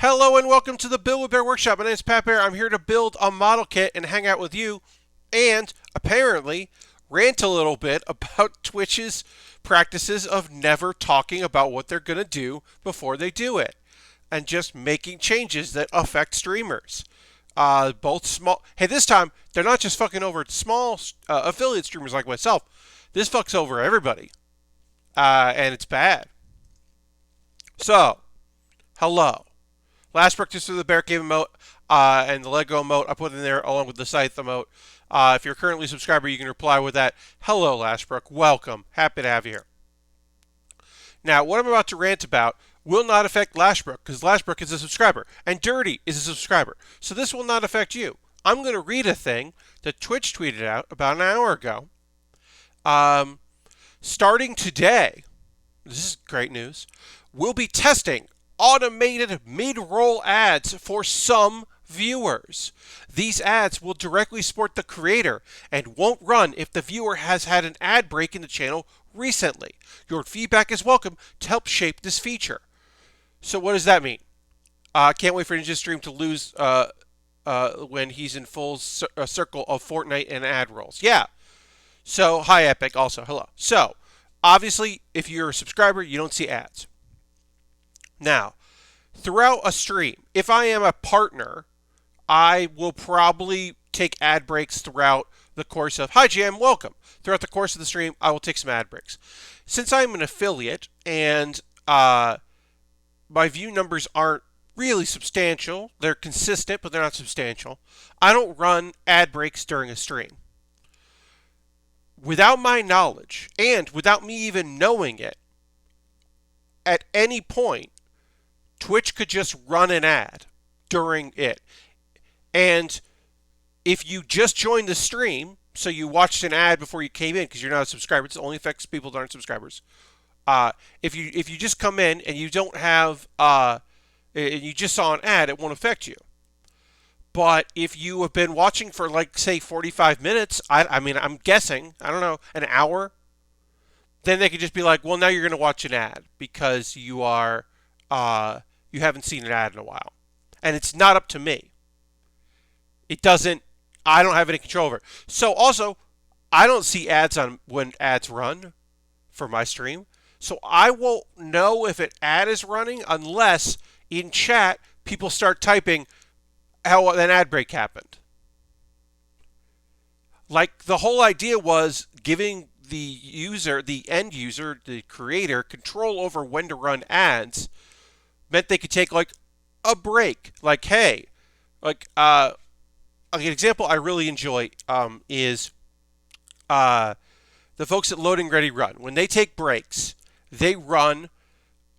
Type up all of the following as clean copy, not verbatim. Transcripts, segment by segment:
Hello and welcome to the Build with Baer Workshop. My name is Pat Baer. I'm here to build a model kit and hang out with you and apparently rant a little bit about Twitch's practices of never talking about what they're going to do before they do it and just making changes that affect streamers. Both small. Hey, this time they're not just fucking over small affiliate streamers like myself. This fucks over everybody, and it's bad. So, hello. Last practice of the Bear Cave emote and the Lego emote I put in there along with the Scythe emote. If you're currently a subscriber, you can reply with that. Hello, Lashbrook. Welcome. Happy to have you here. Now, what I'm about to rant about will not affect Lashbrook because Lashbrook is a subscriber and Dirty is a subscriber. So this will not affect you. I'm going to read a thing that Twitch tweeted out about an hour ago. Starting today, this is great news, we'll be testing automated mid-roll ads for some viewers. These ads will directly support the creator and won't run if the viewer has had an ad break in the channel recently. Your feedback is welcome to help shape this feature. So what does that mean? Can't wait for Ninja's stream to lose when he's in full circle of Fortnite and ad rolls. Yeah. So, hi Epic, also, hello. So, obviously, if you're a subscriber, you don't see ads. Now, throughout a stream, if I am a partner, I will probably take ad breaks throughout the course of, hi GM, welcome. Throughout the course of the stream, I will take some ad breaks. Since I'm an affiliate and my view numbers aren't really substantial, they're consistent, but they're not substantial, I don't run ad breaks during a stream. Without my knowledge, and without me even knowing it, at any point, Twitch could just run an ad during it. And if you just joined the stream, so you watched an ad before you came in because you're not a subscriber, it only affects people that aren't subscribers. If you just come in and you don't have and you just saw an ad, it won't affect you. But if you have been watching for like say 45 minutes, I mean I'm guessing, I don't know, an hour, then they could just be like, well now you're going to watch an ad because you are you haven't seen an ad in a while. And it's not up to me. It doesn't, I don't have any control over it. So also, I don't see ads on when ads run for my stream. So I won't know if an ad is running unless in chat people start typing how an ad break happened. Like the whole idea was giving the user, the end user, the creator, control over when to run ads meant they could take like a break. Like, hey, like an example I really enjoy is the folks at Loading Ready Run. When they take breaks, they run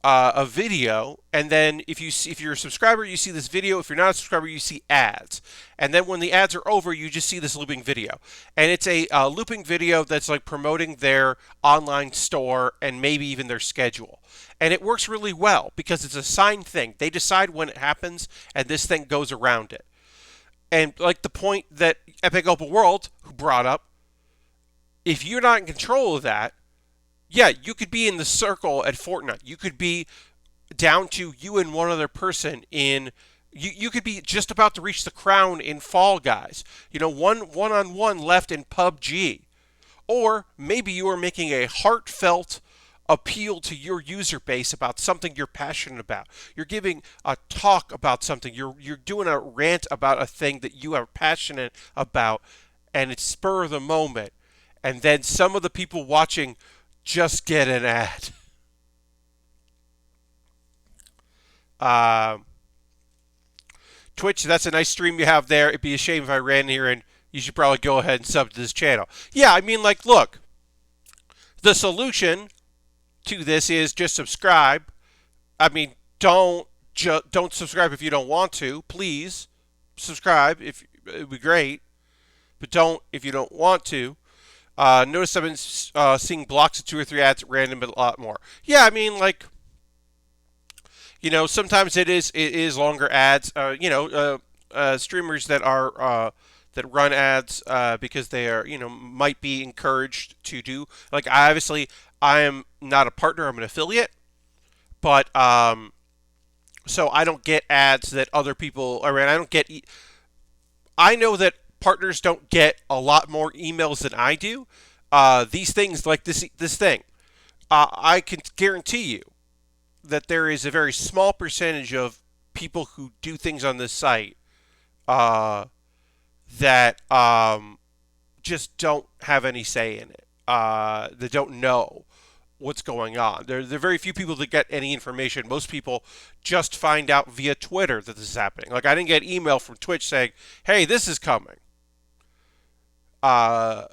a video, and then if you're a subscriber, you see this video. If you're not a subscriber, you see ads. And then when the ads are over, you just see this looping video. And it's a looping video that's like promoting their online store and maybe even their schedule. And it works really well because it's a signed thing. They decide when it happens, and this thing goes around it. And like the point that Epic Open World, who brought up, if you're not in control of that, yeah, you could be in the circle at Fortnite. You could be down to you and one other person in. You could be just about to reach the crown in Fall Guys. You know, one-on-one left in PUBG. Or maybe you are making a heartfelt appeal to your user base about something you're passionate about. You're giving a talk about something. You're doing a rant about a thing that you are passionate about, and it's spur of the moment. And then some of the people watching just get an ad. Twitch, that's a nice stream you have there. It'd be a shame if I ran here, and you should probably go ahead and sub to this channel. Yeah, I mean, like, look, the solution to this is just subscribe. I mean, don't subscribe if you don't want to. Please subscribe. If it would be great, but don't if you don't want to. Notice I've been seeing blocks of 2 or 3 ads at random, but a lot more. Yeah, I mean, like, you know, sometimes it is longer ads. Streamers that are that run ads because they are, you know, might be encouraged to do. Like, I am not a partner. I'm an affiliate, but so I don't get ads that other people. I mean, I don't get. I know that partners don't get a lot more emails than I do. These things like this thing, I can guarantee you that there is a very small percentage of people who do things on this site uh, that just don't have any say in it. They don't know what's going on. There are very few people that get any information. Most people just find out via Twitter that this is happening. Like I didn't get email from Twitch saying, "Hey, this is coming." Uh,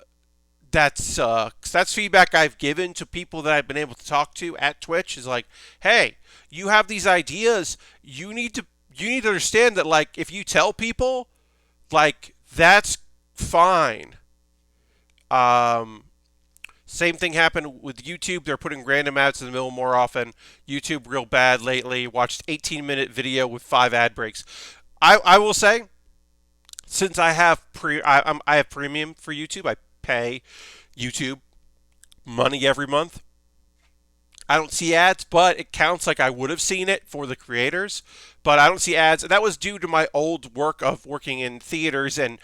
that sucks. That's feedback I've given to people that I've been able to talk to at Twitch. Is like, "Hey, you have these ideas. You need to understand that like if you tell people, like that's fine." Um, Same thing happened with YouTube. They're putting random ads in the middle more often. YouTube real bad lately. Watched 18-minute video with 5 ad breaks. I will say, since I have premium for YouTube. I pay YouTube money every month. I don't see ads, but it counts like I would have seen it for the creators. But I don't see ads. And that was due to my old work of working in theaters and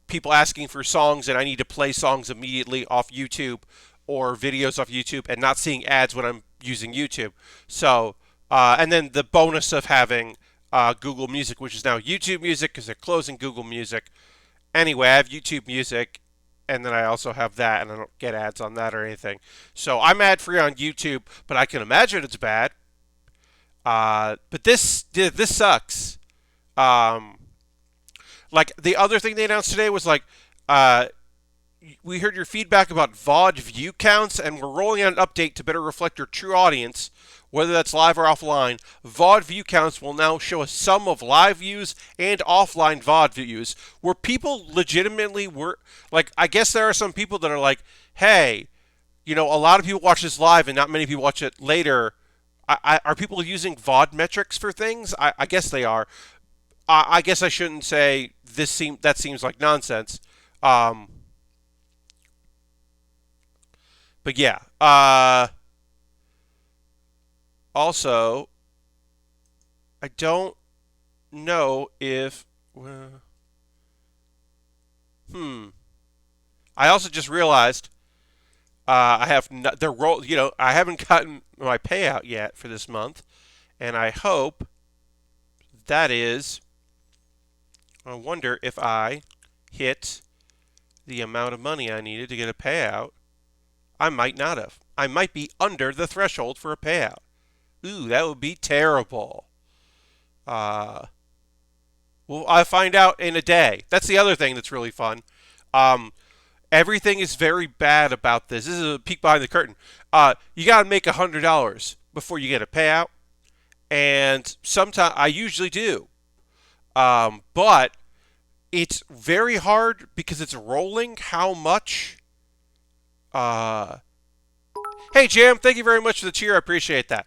people asking for songs, and I need to play songs immediately off YouTube or videos off YouTube and not seeing ads when I'm using YouTube. So, and then the bonus of having Google Music, which is now YouTube Music because they're closing Google Music. Anyway, I have YouTube Music, and then I also have that, and I don't get ads on that or anything. So I'm ad free on YouTube, but I can imagine it's bad. But this sucks. Um, like the other thing they announced today was like, uh, we heard your feedback about VOD view counts, and we're rolling out an update to better reflect your true audience, whether that's live or offline. VOD view counts will now show a sum of live views and offline VOD views, where people legitimately were like, I guess there are some people that are like, hey, a lot of people watch this live and not many people watch it later. Are people using VOD metrics for things? I guess they are. I guess I shouldn't say that seems like nonsense. Um, but yeah. Also, I don't know if. Hmm. I also just realized I have the roll. I haven't gotten my payout yet for this month, and I hope that is. I wonder if I hit the amount of money I needed to get a payout. I might not have. I might be under the threshold for a payout. Ooh, that would be terrible. Uh, well, I'll find out in a day. That's the other thing that's really fun. Um, Everything is very bad about this. This is a peek behind the curtain. You got to make $100 before you get a payout, and sometimes I usually do. But it's very hard because it's rolling. How much? Uh, Hey, Jam, thank you very much for the cheer. I appreciate that.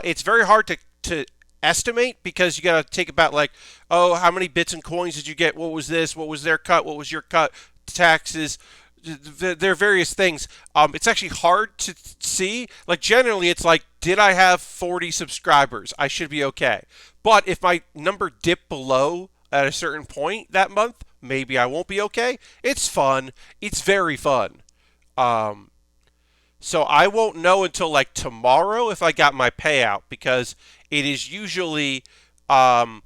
It's very hard to estimate because you got to take about like, oh, how many bits and coins did you get? What was this? What was their cut? What was your cut? Taxes. There are various things. It's actually hard to see. Like generally, it's like, did I have 40 subscribers? I should be okay. But if my number dipped below at a certain point that month, maybe I won't be okay. It's fun. It's very fun. Um, so I won't know until like tomorrow if I got my payout because it is usually um,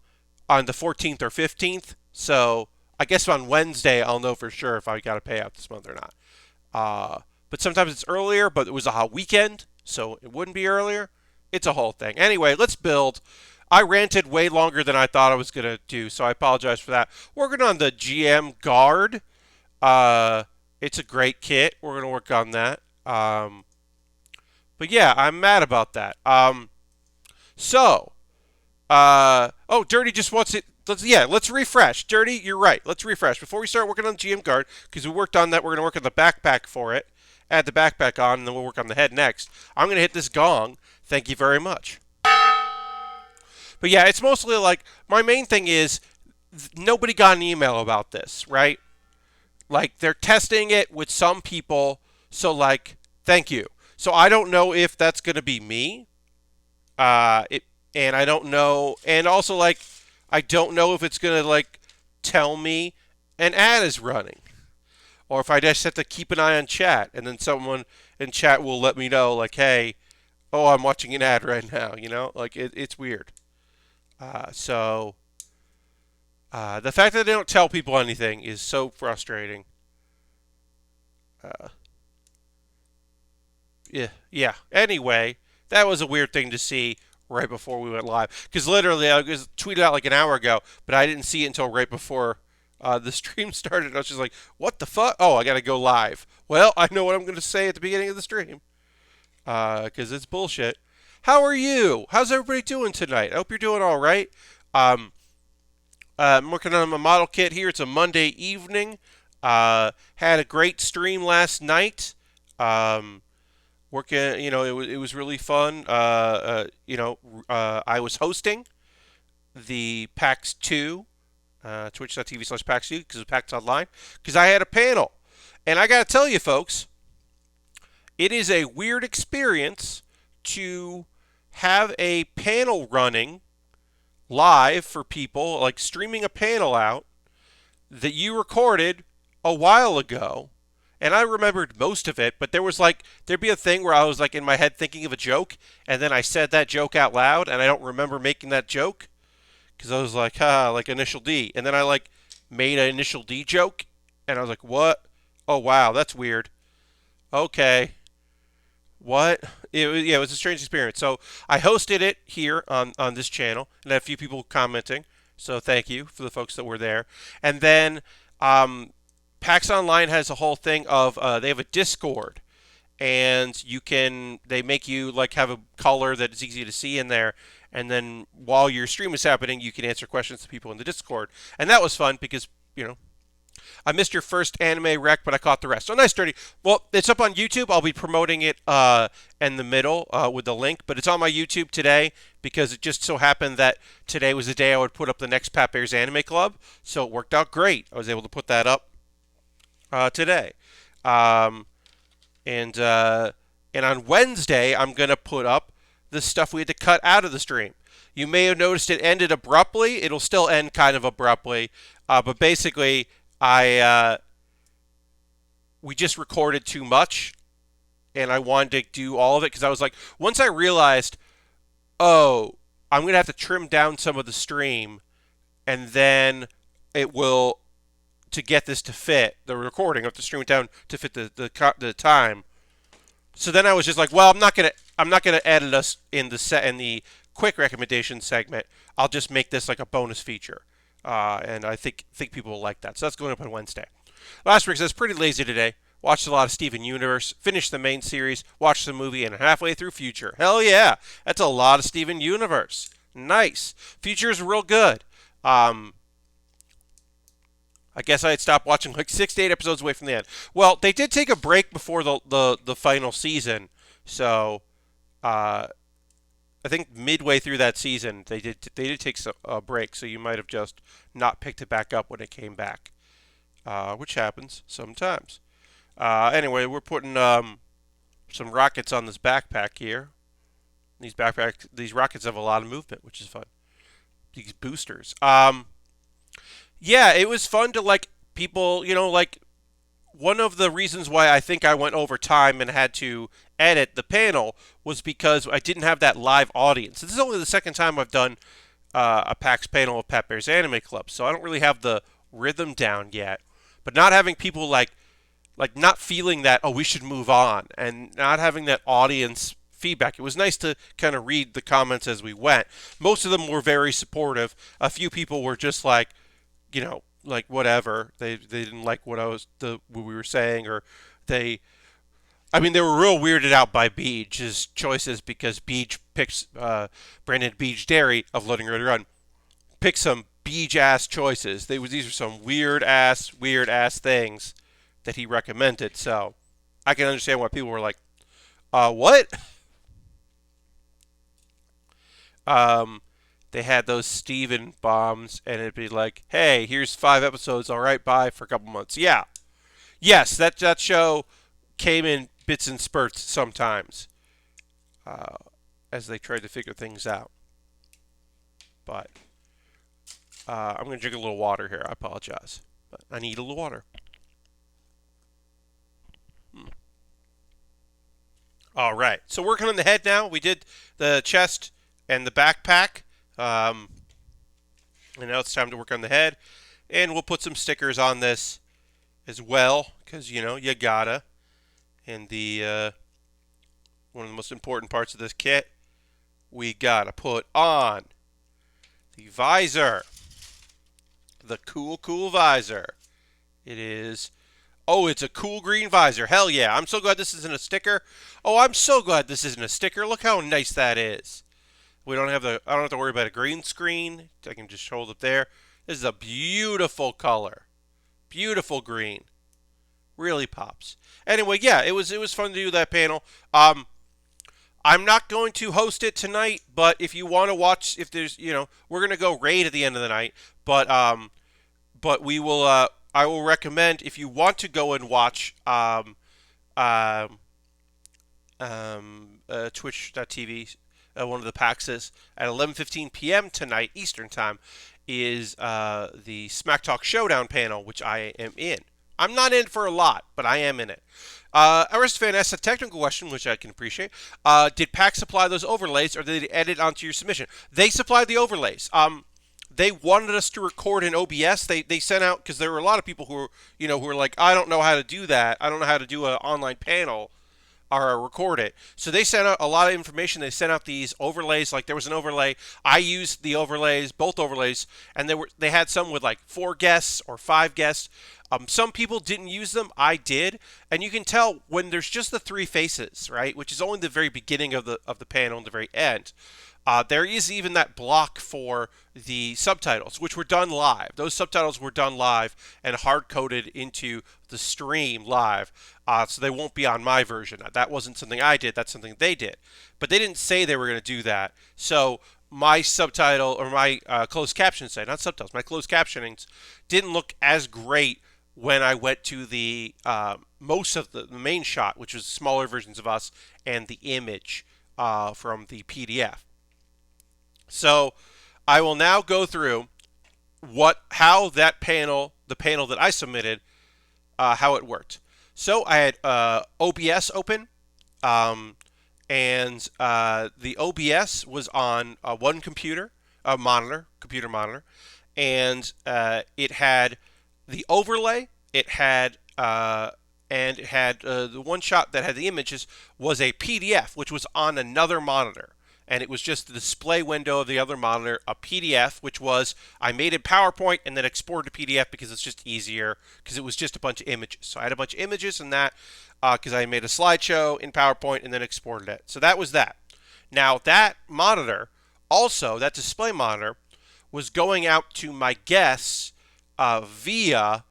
on the 14th or 15th. So I guess on Wednesday I'll know for sure if I got a payout this month or not. Uh, but sometimes it's earlier, but it was a hot weekend, so it wouldn't be earlier. It's a whole thing. Anyway, let's build. I ranted way longer than I thought I was going to do, so I apologize for that. Working on the GM Guard. Uh, it's a great kit. We're going to work on that. But yeah, I'm mad about that. So, oh, Dirty just wants it. Let's refresh. Dirty, you're right. Let's refresh. Before we start working on the GM guard, because we worked on that, we're going to work on the backpack for it. Add the backpack on, and then we'll work on the head next. I'm going to hit this gong. Thank you very much. But yeah, it's mostly like, my main thing is, nobody got an email about this, right? Like, they're testing it with some people, so like, thank you. So I don't know if that's going to be me. It and I don't know, and also like I don't know if it's gonna like tell me an ad is running, or if I just have to keep an eye on chat, and then someone in chat will let me know like, hey, oh, I'm watching an ad right now. Like it's weird. So the fact that they don't tell people anything is so frustrating. Uh, yeah, yeah. Anyway, that was a weird thing to see right before we went live. Because literally, I was tweeted out like an hour ago, but I didn't see it until right before the stream started. I was just like, what the fuck? Oh, I got to go live. Well, I know what I'm going to say at the beginning of the stream. Because it's bullshit. How are you? How's everybody doing tonight? I hope you're doing all right. Um, I'm working on my model kit here. It's a Monday evening. Had a great stream last night. Working, it was really fun. I was hosting the PAX 2, twitch.tv/PAX 2, because of PAX Online, because I had a panel. And I got to tell you, folks, it is a weird experience to have a panel running live for people, like streaming a panel out that you recorded a while ago. And I remembered most of it, but there'd be a thing where I was like in my head thinking of a joke, and then I said that joke out loud, and I don't remember making that joke because I was like, like Initial D. And then I like made an Initial D joke, and I was like, what? Oh, wow, that's weird. Okay. What? Yeah, it was a strange experience. So I hosted it here on this channel, and had a few people commenting. So thank you for the folks that were there. And then PAX Online has a whole thing of they have a Discord, and they make you like have a color that is easy to see in there. And then while your stream is happening, you can answer questions to people in the Discord, and that was fun because I missed your first anime rec, but I caught the rest. So nice, dirty. Well, it's up on YouTube. I'll be promoting it in the middle with the link, but it's on my YouTube today because it just so happened that today was the day I would put up the next Pat Bear's Anime Club. So it worked out great. I was able to put that up today. Um, and on Wednesday, I'm going to put up the stuff we had to cut out of the stream. You may have noticed it ended abruptly. It'll still end kind of abruptly, but basically, we just recorded too much, and I wanted to do all of it because I was like, once I realized, oh, I'm gonna have to trim down some of the stream, and then it will to get this to fit the recording. I have to stream it down to fit the time. So then I was just like, well, I'm not gonna edit us in the quick recommendation segment. I'll just make this like a bonus feature. And I think people will like that. So that's going up on Wednesday. Last week says pretty lazy today. Watched a lot of Steven Universe. Finished the main series. Watched the movie and halfway through Future. Hell yeah, that's a lot of Steven Universe. Nice. Future is real good. I guess I had stopped watching like 6 to 8 episodes away from the end. Well, they did take a break before the final season, so I think midway through that season they did take a break, so you might have just not picked it back up when it came back, which happens sometimes. Anyway, we're putting some rockets on this backpack here. These rockets have a lot of movement, which is fun. These boosters. Yeah, it was fun to like people, like one of the reasons why I think I went over time and had to edit the panel was because I didn't have that live audience. This is only the second time I've done a PAX panel of Pat Bear's Anime Club, so I don't really have the rhythm down yet. But not having people like not feeling that, oh, we should move on, and not having that audience feedback. It was nice to kind of read the comments as we went. Most of them were very supportive. A few people were just like, like whatever. They didn't like what we were saying, or they were real weirded out by Beej's choices because Beej picks Brandon Beej Derry of Loading Ready Run picked some Beej ass choices. These are some weird ass things that he recommended. So I can understand why people were like, what? They had those Steven bombs, and it'd be like, hey, here's 5 episodes, all right, bye for a couple months. Yeah. Yes, that show came in bits and spurts sometimes as they tried to figure things out. But I'm going to drink a little water here. I apologize. But I need a little water. All right. So working on the head now. We did the chest and the backpack. And now it's time to work on the head. And we'll put some stickers on this as well, because, you gotta. And the one of the most important parts of this kit, we gotta put on the visor. The cool visor. It is. Oh, it's a cool green visor. Hell yeah. I'm so glad this isn't a sticker. Oh, I'm so glad this isn't a sticker. Look how nice that is. I don't have to worry about a green screen. I can just hold it there. This is a beautiful color. Beautiful green. Really pops. Anyway, yeah, it was fun to do that panel. I'm not going to host it tonight, but if you want to watch, if there's, we're going to go raid at the end of the night, but we will, I will recommend, if you want to go and watch twitch.tv, one of the PAXs at 11:15 p.m. tonight Eastern time is the Smack Talk Showdown panel, which I am in. I'm not in for a lot, but I am in it. Aristofan asked a technical question, which I can appreciate. Did PAX supply those overlays, or did they edit onto your submission? They supplied the overlays. They wanted us to record in OBS. They sent out, because there were a lot of people who were like, I don't know how to do that. I don't know how to do an online panel or record it. So they sent out a lot of information. They sent out these overlays. Like there was an overlay. I used the overlays, both overlays, and they had some with like 4 guests or 5 guests. Some people didn't use them. I did, and you can tell when there's just the 3 faces, right? Which is only the very beginning of the panel and the very end. There is even that block for the subtitles, which were done live. Those subtitles were done live and hard-coded into the stream live, so they won't be on my version. That wasn't something I did. That's something they did. But they didn't say they were going to do that. So my subtitle, or my closed captions, not subtitles, my closed captionings didn't look as great when I went to the most of the main shot, which was smaller versions of us, and the image from the PDF. So I will now go through how that panel, the panel that I submitted, how it worked. So I had OBS open, and the OBS was on one computer monitor, and it had the overlay. It had the one shot that had the images was a PDF, which was on another monitor. And it was just the display window of the other monitor, a PDF, which was, I made it PowerPoint and then exported to PDF because it's just easier, because it was just a bunch of images. So I had a bunch of images in that, because I made a slideshow in PowerPoint and then exported it. So that was that. Now that monitor, also, that display monitor, was going out to my guests via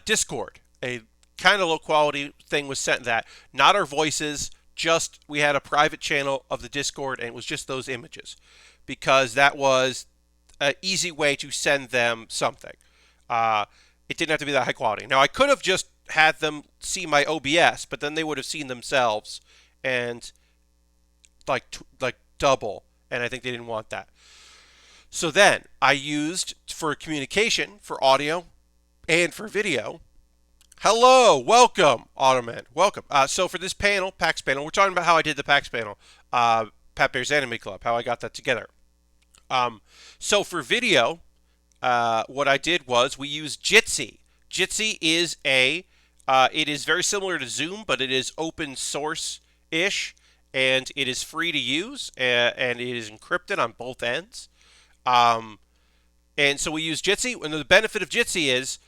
Discord. A kind of low quality thing was sent that. Not our voices, just we had a private channel of the Discord, and it was just those images, because that was an easy way to send them something. It didn't have to be that high quality. Now I could have just had them see my OBS, but then they would have seen themselves and like double, and I think they didn't want that. So then I used, for communication, for audio and for video. Hello, welcome, Ottoman, welcome. So for this panel, PAX panel, we're talking about how I did the PAX panel, Pat Bear's Anime Club, how I got that together. So for video, what I did was we used Jitsi. Jitsi is it is very similar to Zoom, but it is open source-ish, and it is free to use, and it is encrypted on both ends. And so we use Jitsi, and the benefit of Jitsi is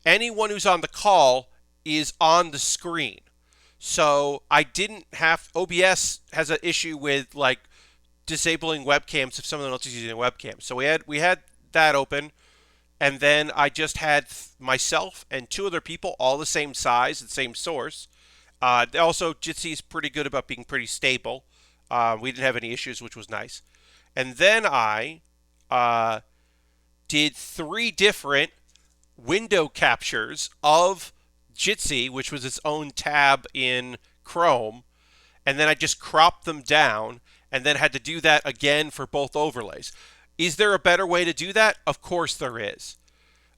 anyone who's on the call is on the screen. So I didn't have, OBS has an issue with like disabling webcams if someone else is using a webcam. So we had that open, and then I just had myself and 2 other people, all the same size and same source. Also, Jitsi is pretty good about being pretty stable. We didn't have any issues, which was nice. And then I did 3 different window captures of Jitsi, which was its own tab in Chrome, and then I just cropped them down, and then had to do that again for both overlays. Is there a better way to do that? Of course there is.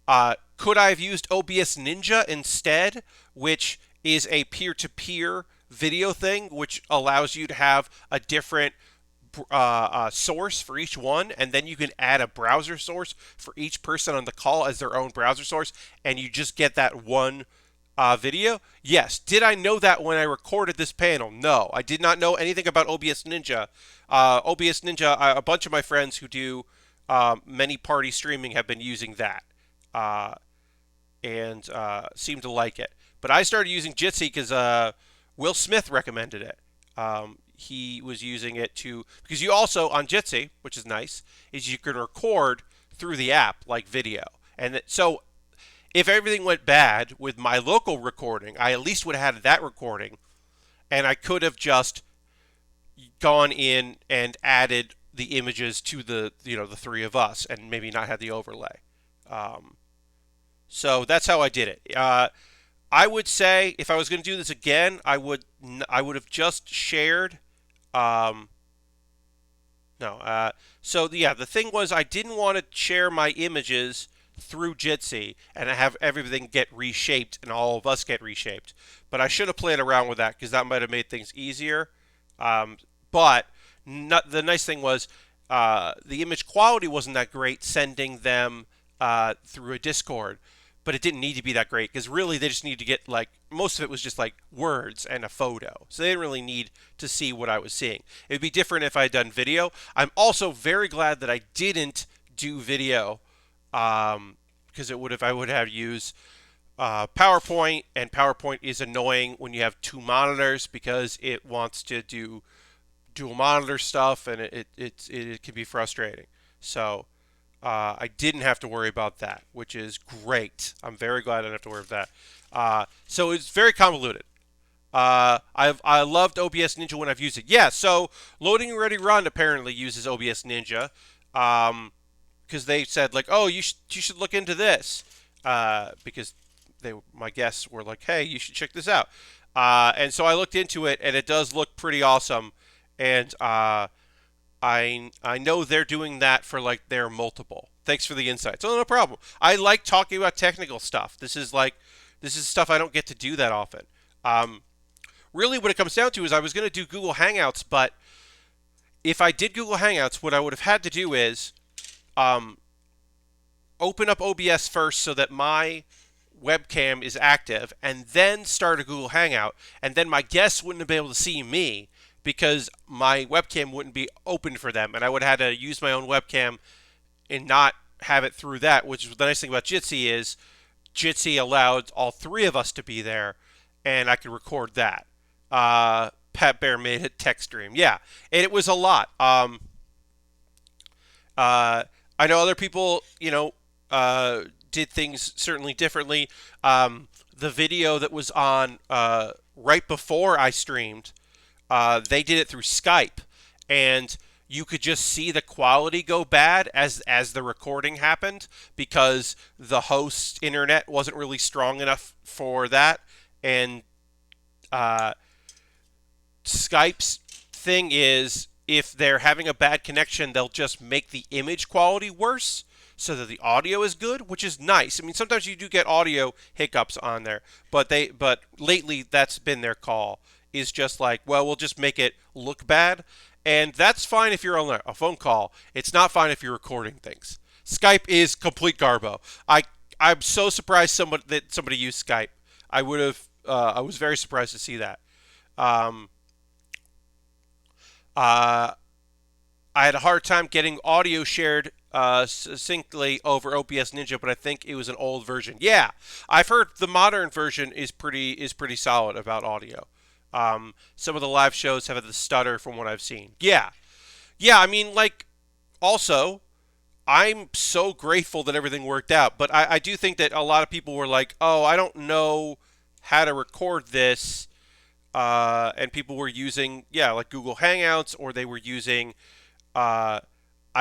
Could I have used OBS Ninja instead, which is a peer-to-peer video thing, which allows you to have a different source for each one, and then you can add a browser source for each person on the call as their own browser source, and you just get that one video? Yes. Did I know that when I recorded this panel? No. I did not know anything about OBS Ninja. OBS Ninja, a bunch of my friends who do many party streaming have been using that and seem to like it. But I started using Jitsi because Will Smith recommended it. He was using it because you also, on Jitsi, which is nice, is you can record through the app like video. And so if everything went bad with my local recording, I at least would have had that recording, and I could have just gone in and added the images to the three of us, and maybe not had the overlay. So that's how I did it. I would say if I was going to do this again, I would have just shared. So yeah, the thing was I didn't want to share my images through Jitsi and have everything get reshaped and all of us get reshaped. But I should have played around with that because that might have made things easier. But the nice thing was the image quality wasn't that great sending them through a Discord. But it didn't need to be that great because really they just need to get most of it was just like words and a photo. So they didn't really need to see what I was seeing. It would be different if I had done video. I'm also very glad that I didn't do video because I would have used PowerPoint, and PowerPoint is annoying when you have two monitors because it wants to do dual monitor stuff, and it can be frustrating. So I didn't have to worry about that, which is great. I'm very glad I didn't have to worry about that. So it's very convoluted. I loved OBS Ninja when I've used it. Yeah, so Loading Ready Run apparently uses OBS Ninja because they said oh, you should look into this because my guests were like, hey, you should check this out. And so I looked into it, and it does look pretty awesome. And I know they're doing that for their multiple. Thanks for the insight. So no problem. I like talking about technical stuff. This is stuff I don't get to do that often. Really, what it comes down to is I was going to do Google Hangouts, but if I did Google Hangouts, what I would have had to do is open up OBS first so that my webcam is active, and then start a Google Hangout, and then my guests wouldn't have been able to see me because my webcam wouldn't be open for them, and I would have had to use my own webcam and not have it through that, which is the nice thing about Jitsi is Jitsi allowed all three of us to be there, and I could record that. Pat Bear made it tech stream. Yeah, and it was a lot. I know other people, did things certainly differently. The video that was on right before I streamed, they did it through Skype, and you could just see the quality go bad as the recording happened because the host's internet wasn't really strong enough for that. And Skype's thing is if they're having a bad connection, they'll just make the image quality worse so that the audio is good, which is nice. I mean, sometimes you do get audio hiccups on there, but lately that's been their call, is just we'll just make it look bad. And that's fine if you're on a phone call. It's not fine if you're recording things. Skype is complete garbo. I'm so surprised that somebody used Skype. I was very surprised to see that. I had a hard time getting audio shared succinctly over OBS Ninja, but I think it was an old version. Yeah, I've heard the modern version is pretty solid about audio. Some of the live shows have the stutter from what I've seen. Yeah. I mean, also, I'm so grateful that everything worked out, but I do think that a lot of people were like, oh, I don't know how to record this, and people were using, Google Hangouts, or they were using, I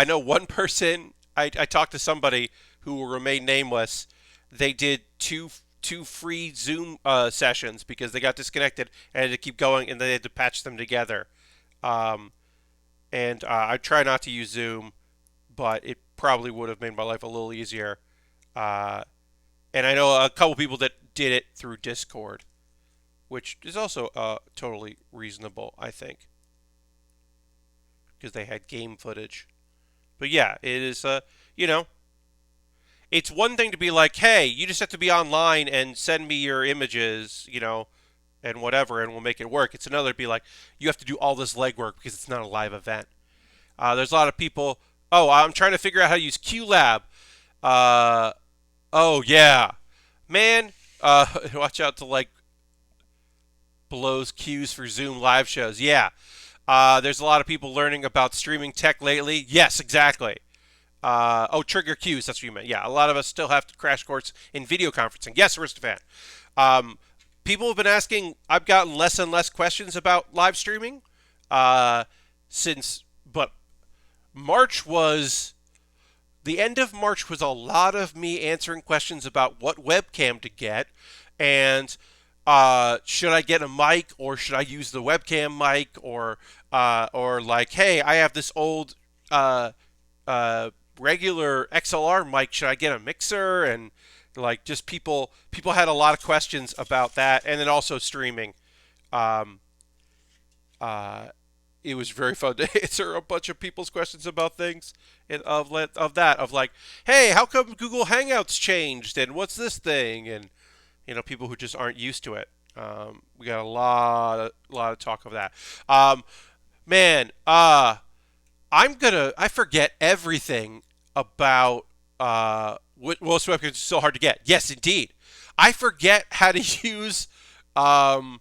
know one person, I talked to somebody who will remain nameless, they did two free Zoom sessions because they got disconnected and had to keep going, and they had to patch them together. And and I try not to use Zoom, but it probably would have made my life a little easier. Uh, and I know a couple people that did it through Discord, which is also totally reasonable, I think, because they had game footage. But yeah, it is, you know, it's one thing to be like, hey, you just have to be online and send me your images, and whatever, and we'll make it work. It's another to be like, you have to do all this legwork because it's not a live event. There's a lot of people, oh, I'm trying to figure out how to use QLab. Uh, oh, yeah. Man, watch out to like Below's cues for Zoom live shows. Yeah. There's a lot of people learning about streaming tech lately. Yes, exactly. Trigger cues. That's what you meant. Yeah, a lot of us still have to crash course in video conferencing. Yes, Aristophan. Um, People have been asking. I've gotten less and less questions about live streaming uh, but March was the end of March was a lot of me answering questions about what webcam to get and should I get a mic or should I use the webcam mic or like, hey, I have this old uh, regular XLR mic. Should I get a mixer? And like just people had a lot of questions about that, and then also streaming. Um, uh, it was very fun to answer a bunch of people's questions about things and of like, hey, how come Google Hangouts changed and what's this thing, and people who just aren't used to it. We got a lot of talk of that. Man, I forget everything about most webcams are so hard to get. Yes, indeed. I forget how to use um,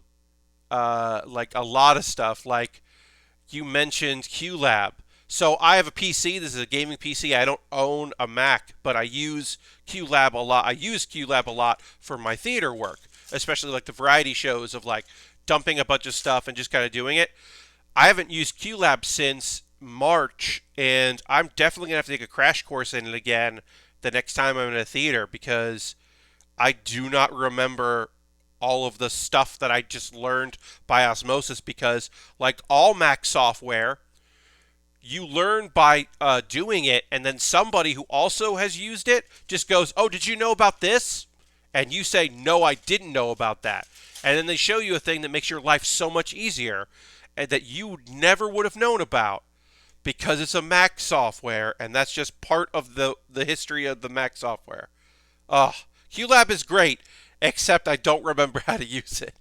like a lot of stuff. Like you mentioned QLab. So I have a PC. This is a gaming PC. I don't own a Mac, but I use QLab a lot. I use QLab a lot for my theater work, especially like the variety shows of like dumping a bunch of stuff and just kind of doing it. I haven't used QLab since March, and I'm definitely gonna have to take a crash course in it again the next time I'm in a theater because I do not remember all of the stuff that I just learned by osmosis because like all Mac software, you learn by doing it, and then somebody who also has used it just goes, oh, did you know about this? And you say, no, I didn't know about that. And then they show you a thing that makes your life so much easier and that you never would have known about because it's a Mac software, and that's just part of the history of the Mac software. Oh, QLab is great, except I don't remember how to use it.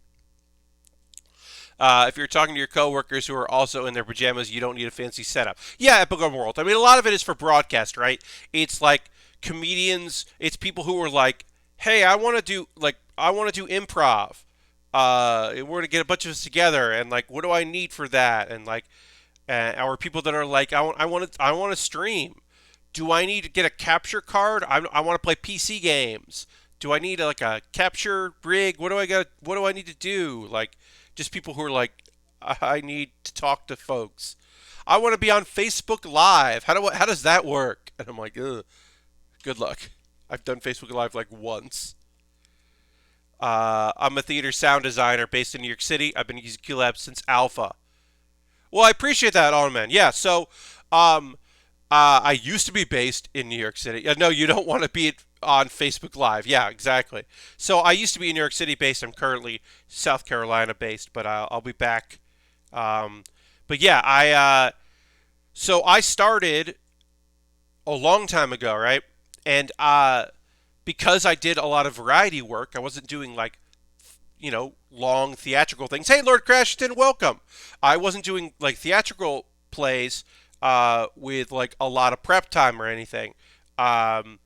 If you're talking to your coworkers who are also in their pajamas, you don't need a fancy setup. Yeah, Epic World. I mean, a lot of it is for broadcast, right? It's like comedians. It's people who are like, "Hey, I want to do improv. We're gonna get a bunch of us together, and like, what do I need for that?" And like, or people that are like, I want to stream. Do I need to get a capture card? I want to play PC games. Do I need like a capture rig? What do I need to do? Like, just people who are like, I need to talk to folks. I want to be on Facebook Live. How does that work? And I'm like, ugh, good luck. I've done Facebook Live like once. I'm a theater sound designer based in New York City. I've been using QLab since Alpha. Well, I appreciate that, on man. Yeah, so um, I used to be based in New York City. No, you don't want to be on Facebook Live. Yeah, exactly. So I used to be in New York City based. I'm currently South Carolina based, but I'll be back. Um, but yeah, I started a long time ago, right? And because I did a lot of variety work, I wasn't doing like long theatrical things. Hey, Lord Crashington, welcome. I wasn't doing like theatrical plays with like a lot of prep time or anything. And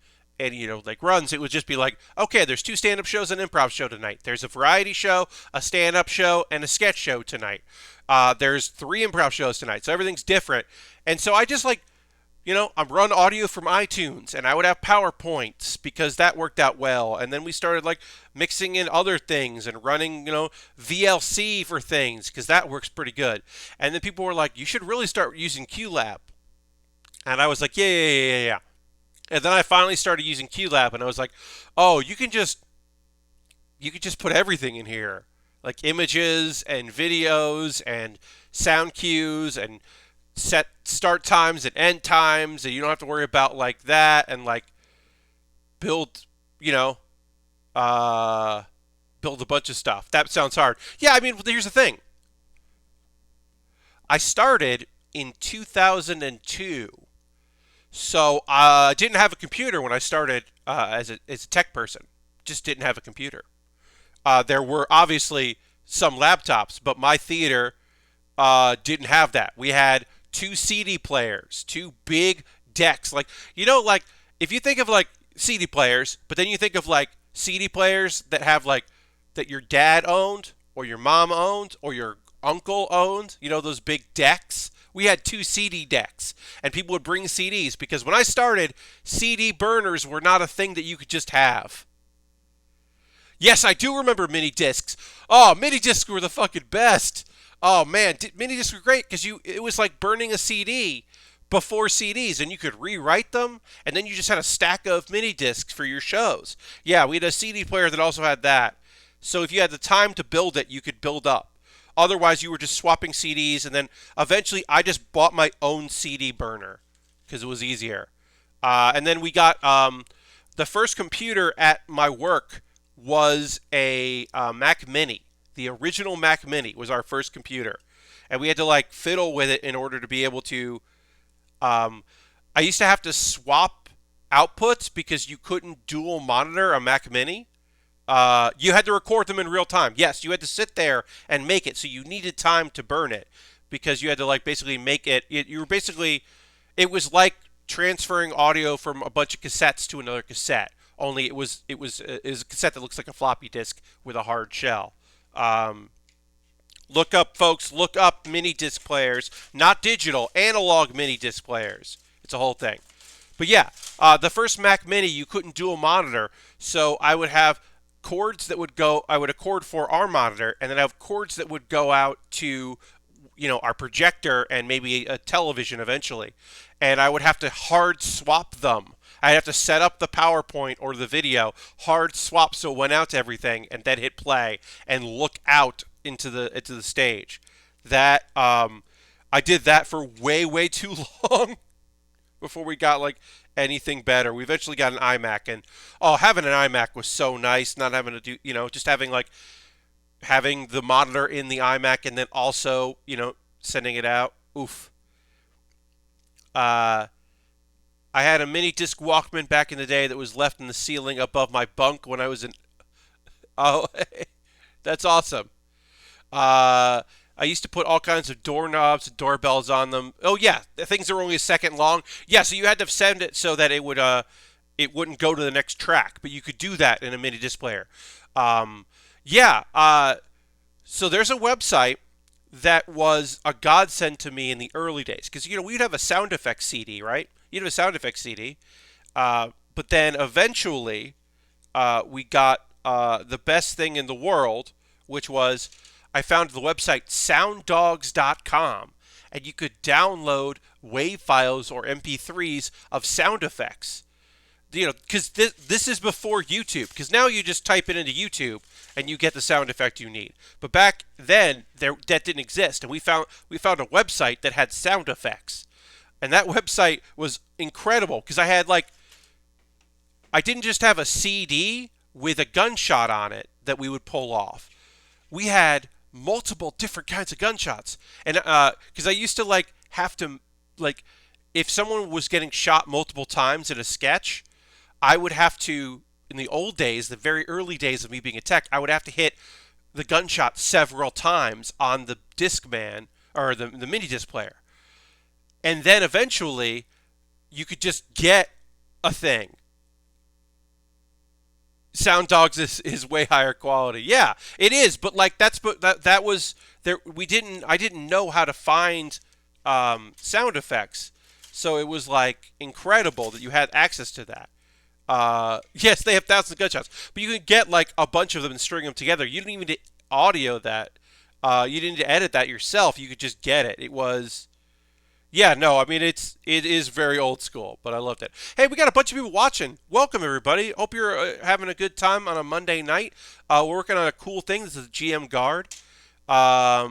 like runs, it would just be like, okay, there's 2 stand-up shows and an improv show tonight. There's a variety show, a stand-up show, and a sketch show tonight. There's 3 improv shows tonight, so everything's different. And so I just like, I run audio from iTunes, and I would have PowerPoints because that worked out well. And then we started like mixing in other things and running, VLC for things because that works pretty good. And then people were like, you should really start using QLab. And I was like, yeah. And then I finally started using QLab, and I was like, oh, you can just put everything in here, like images and videos and sound cues and set start times and end times, and you don't have to worry about like that, and like build, you know, uh, build a bunch of stuff. That sounds hard. Yeah, I mean, here's the thing. I started in 2002, so I didn't have a computer when I started as a tech person. Just didn't have a computer. There were obviously some laptops, but my theater didn't have that. We had two CD players, two big decks. Like, like if you think of like CD players, but then you think of like CD players that have like that your dad owned or your mom owned or your uncle owned, those big decks. We had two CD decks, and people would bring CDs because when I started, CD burners were not a thing that you could just have. Yes, I do remember mini discs. Oh, mini discs were the fucking best. Oh man, mini discs were great because it was like burning a CD before CDs, and you could rewrite them, and then you just had a stack of mini discs for your shows. Yeah, we had a CD player that also had that. So if you had the time to build it, you could build up. Otherwise, you were just swapping CDs, and then eventually I just bought my own CD burner because it was easier. And then we got the first computer at my work was a Mac Mini. The original Mac Mini was our first computer, and we had to like fiddle with it in order to be able to. I used to have to swap outputs because you couldn't dual monitor a Mac Mini. You had to record them in real time. Yes, you had to sit there and make it, so you needed time to burn it because you had to like basically make it. You were basically, it was like transferring audio from a bunch of cassettes to another cassette. Only it was a cassette that looks like a floppy disk with a hard shell. Um, Look up, folks. Look up mini disc players, not digital, analog mini disc players. It's a whole thing. But yeah, the first Mac Mini you couldn't dual monitor, so I would have cords that would go. I would accord for our monitor, and then I have cords that would go out to, our projector and maybe a television eventually, and I would have to hard swap them. I'd have to set up the PowerPoint or the video, hard swap so it went out to everything, and then hit play and look out into the stage. That I did that for way too long before we got like anything better. We eventually got an iMac, and having an iMac was so nice. Not having to do, just having the monitor in the iMac and then also, sending it out. Oof. Uh, I had a mini disc Walkman back in the day that was left in the ceiling above my bunk when I was in. Oh, that's awesome. I used to put all kinds of doorknobs and doorbells on them. Oh yeah, the things are only a second long. Yeah, so you had to send it so that it wouldn't go to the next track, but you could do that in a mini disc player. Yeah, so there's a website that was a godsend to me in the early days because we'd have a sound effects CD, right? You'd have a sound effects CD, but then eventually we got the best thing in the world, which was I found the website sounddogs.com, and you could download WAV files or MP3s of sound effects. Because this is before YouTube. Because now you just type it into YouTube and you get the sound effect you need. But back then, that didn't exist, and we found a website that had sound effects, and that website was incredible because I didn't just have a CD with a gunshot on it that we would pull off. We had multiple different kinds of gunshots, and because I used to have to if someone was getting shot multiple times in a sketch, I would have to, in the old days, the very early days of me being a tech, I would have to hit the gunshot several times on the Discman or the mini disc player, and then eventually you could just get a thing. Sound Dogs is way higher quality. Yeah, it is, but that was there. I didn't know how to find sound effects, so it was incredible that you had access to that. Yes, they have thousands of gunshots, but you can get a bunch of them and string them together. You didn't even need to audio that. You didn't need to edit that yourself. You could just get it. It was. Yeah, no, I mean it is very old school, but I loved it. Hey, we got a bunch of people watching. Welcome everybody. Hope you're having a good time on a Monday night. We're working on a cool thing. This is GM Guard. Yeah,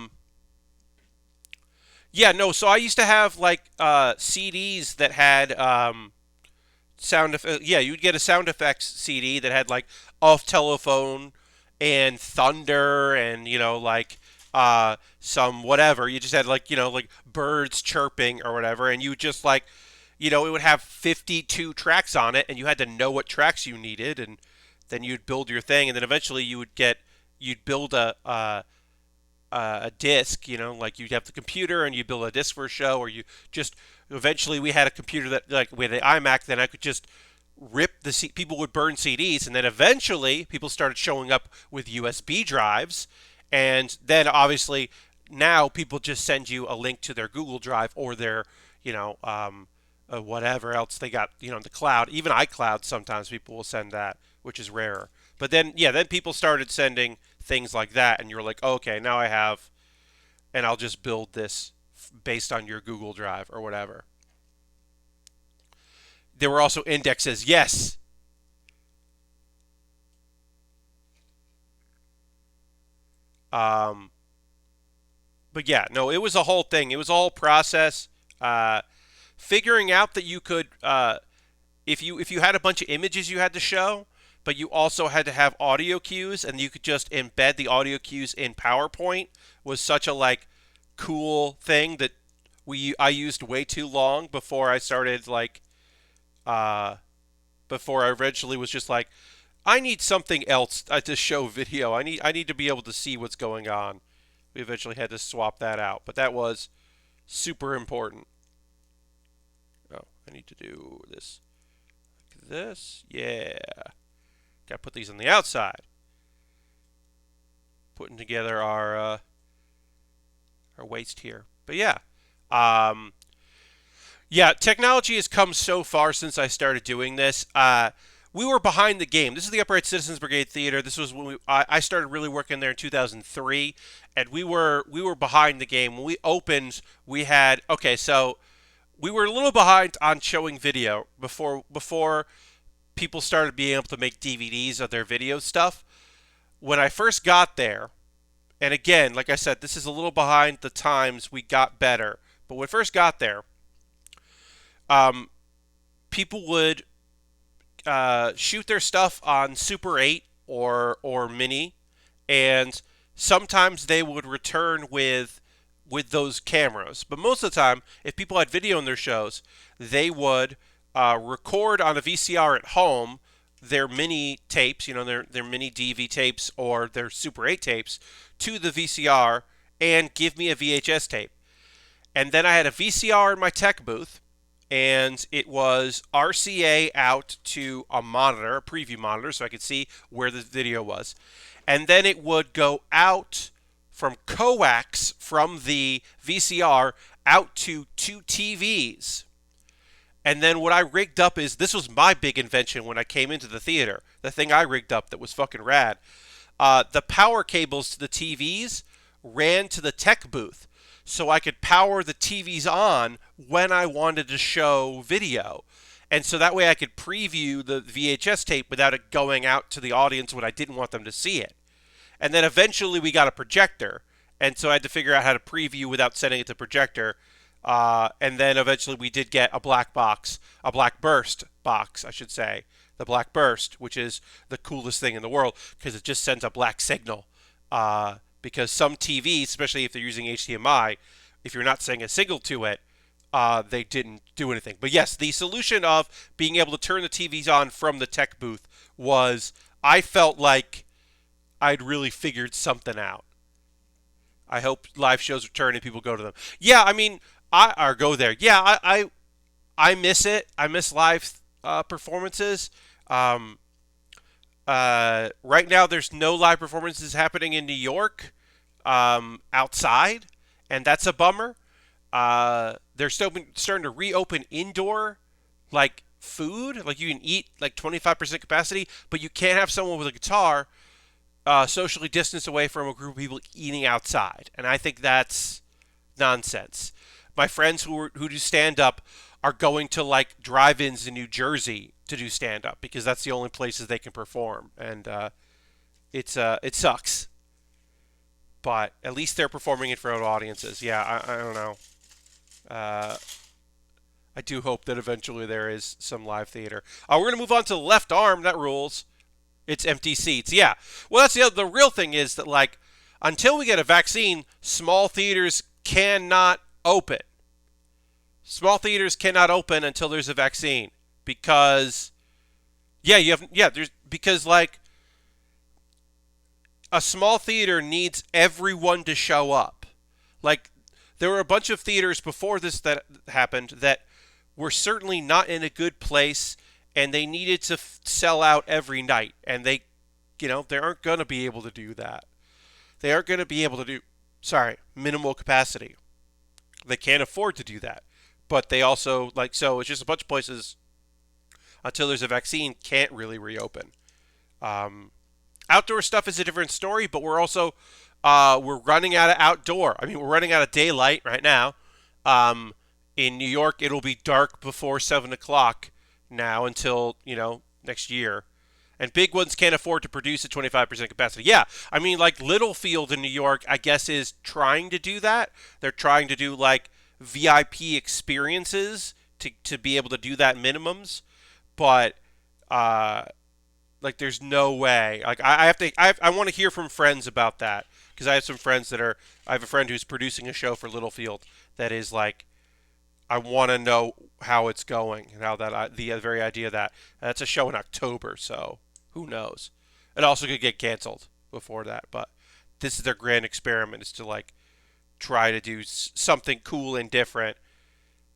Yeah, no. So I used to have like CDs that had yeah, you'd get a sound effects CD that had like off telephone and thunder and like some whatever. You just had like like birds chirping or whatever, and you just like it would have 52 tracks on it, and you had to know what tracks you needed, and then you'd build your thing, and then eventually you'd build a disc, like you'd have the computer and you build a disc for a show, or you just eventually we had a computer that like with an iMac, then I could just rip people would burn CDs, and then eventually people started showing up with USB drives, and then obviously now people just send you a link to their Google Drive or their whatever else they got in the cloud. Even iCloud sometimes people will send that, which is rarer. But then then people started sending things like that, and you're like, oh, okay, now I have, and I'll just build this based on your Google Drive or whatever. There were also indexes, yes. Um, but yeah, no, it was a whole thing. It was a whole process. Uh, Figuring out that you could, if you had a bunch of images you had to show, but you also had to have audio cues, and you could just embed the audio cues in PowerPoint, was such a like cool thing that I used way too long before I started like uh, before I eventually was just like, I need something else to show video. I need to be able to see what's going on. We eventually had to swap that out, but that was super important. Oh, I need to do this like this. Yeah, got to put these on the outside. Putting together our waist here, but yeah. Um, Yeah, technology has come so far since I started doing this. We were behind the game. This is the Upright Citizens Brigade Theater. This was when I started really working there in 2003, and we were behind the game. When we opened, we had okay, so we were a little behind on showing video before people started being able to make DVDs of their video stuff. When I first got there, and again, like I said, this is a little behind the times. We got better, but when I first got there, um, people would shoot their stuff on Super 8 or Mini, and sometimes they would return with those cameras. But most of the time, if people had video in their shows, they would record on a VCR at home their mini tapes, their mini DV tapes or their Super 8 tapes to the VCR and give me a VHS tape. And then I had a VCR in my tech booth, and it was RCA out to a monitor, a preview monitor, so I could see where the video was. And then it would go out from coax from the VCR out to two TVs. And then what I rigged up is this was my big invention when I came into the theater. The thing I rigged up that was fucking rad. The power cables to the TVs ran to the tech booth, so I could power the TVs on when I wanted to show video. And so that way I could preview the VHS tape without it going out to the audience when I didn't want them to see it. And then eventually we got a projector, and so I had to figure out how to preview without sending it to projector. And then eventually we did get a black box, a black burst box, I should say. The black burst, which is the coolest thing in the world because it just sends a black signal. Because some TVs, especially if they're using HDMI, if you're not sending a signal to it, they didn't do anything. But yes, the solution of being able to turn the TVs on from the tech booth was, I felt like I'd really figured something out. I hope live shows return and people go to them. Yeah, I mean, or go there. Yeah, I miss it. I miss live performances. Um, right now, there's no live performances happening in New York outside, and that's a bummer. They're still starting to reopen indoor, like food. Like you can eat like 25% capacity, but you can't have someone with a guitar socially distanced away from a group of people eating outside. And I think that's nonsense. My friends who do stand up are going to like drive-ins in New Jersey to do stand up because that's the only places they can perform, and it sucks. But at least they're performing in front of audiences. Yeah, I don't know. Uh, I do hope that eventually there is some live theater. We're going to move on to the left arm. That rules. It's empty seats. Yeah. Well, that's the real thing is that, like, until we get a vaccine, small theaters cannot open. Small theaters cannot open until there's a vaccine because, there's because, like, a small theater needs everyone to show up. Like, there were a bunch of theaters before this that happened that were certainly not in a good place, and they needed to sell out every night, and they aren't going to be able to do that. They aren't going to be able to do, minimal capacity. They can't afford to do that. But they also, so it's just a bunch of places, until there's a vaccine, can't really reopen. Um, Outdoor stuff is a different story, but we're running out of outdoor. I mean, we're running out of daylight right now. In New York, it'll be dark before 7 o'clock now until next year. And big ones can't afford to produce at 25% capacity. Yeah, I mean, like Littlefield in New York, I guess, is trying to do that. They're trying to do like VIP experiences to be able to do that minimums, but like there's no way. Like I want to hear from friends about that because I have some friends I have a friend who's producing a show for Littlefield that is like I want to know how it's going and how the very idea of that's a show in October, so who knows? It also could get canceled before that, but this is their grand experiment is to like try to do something cool and different,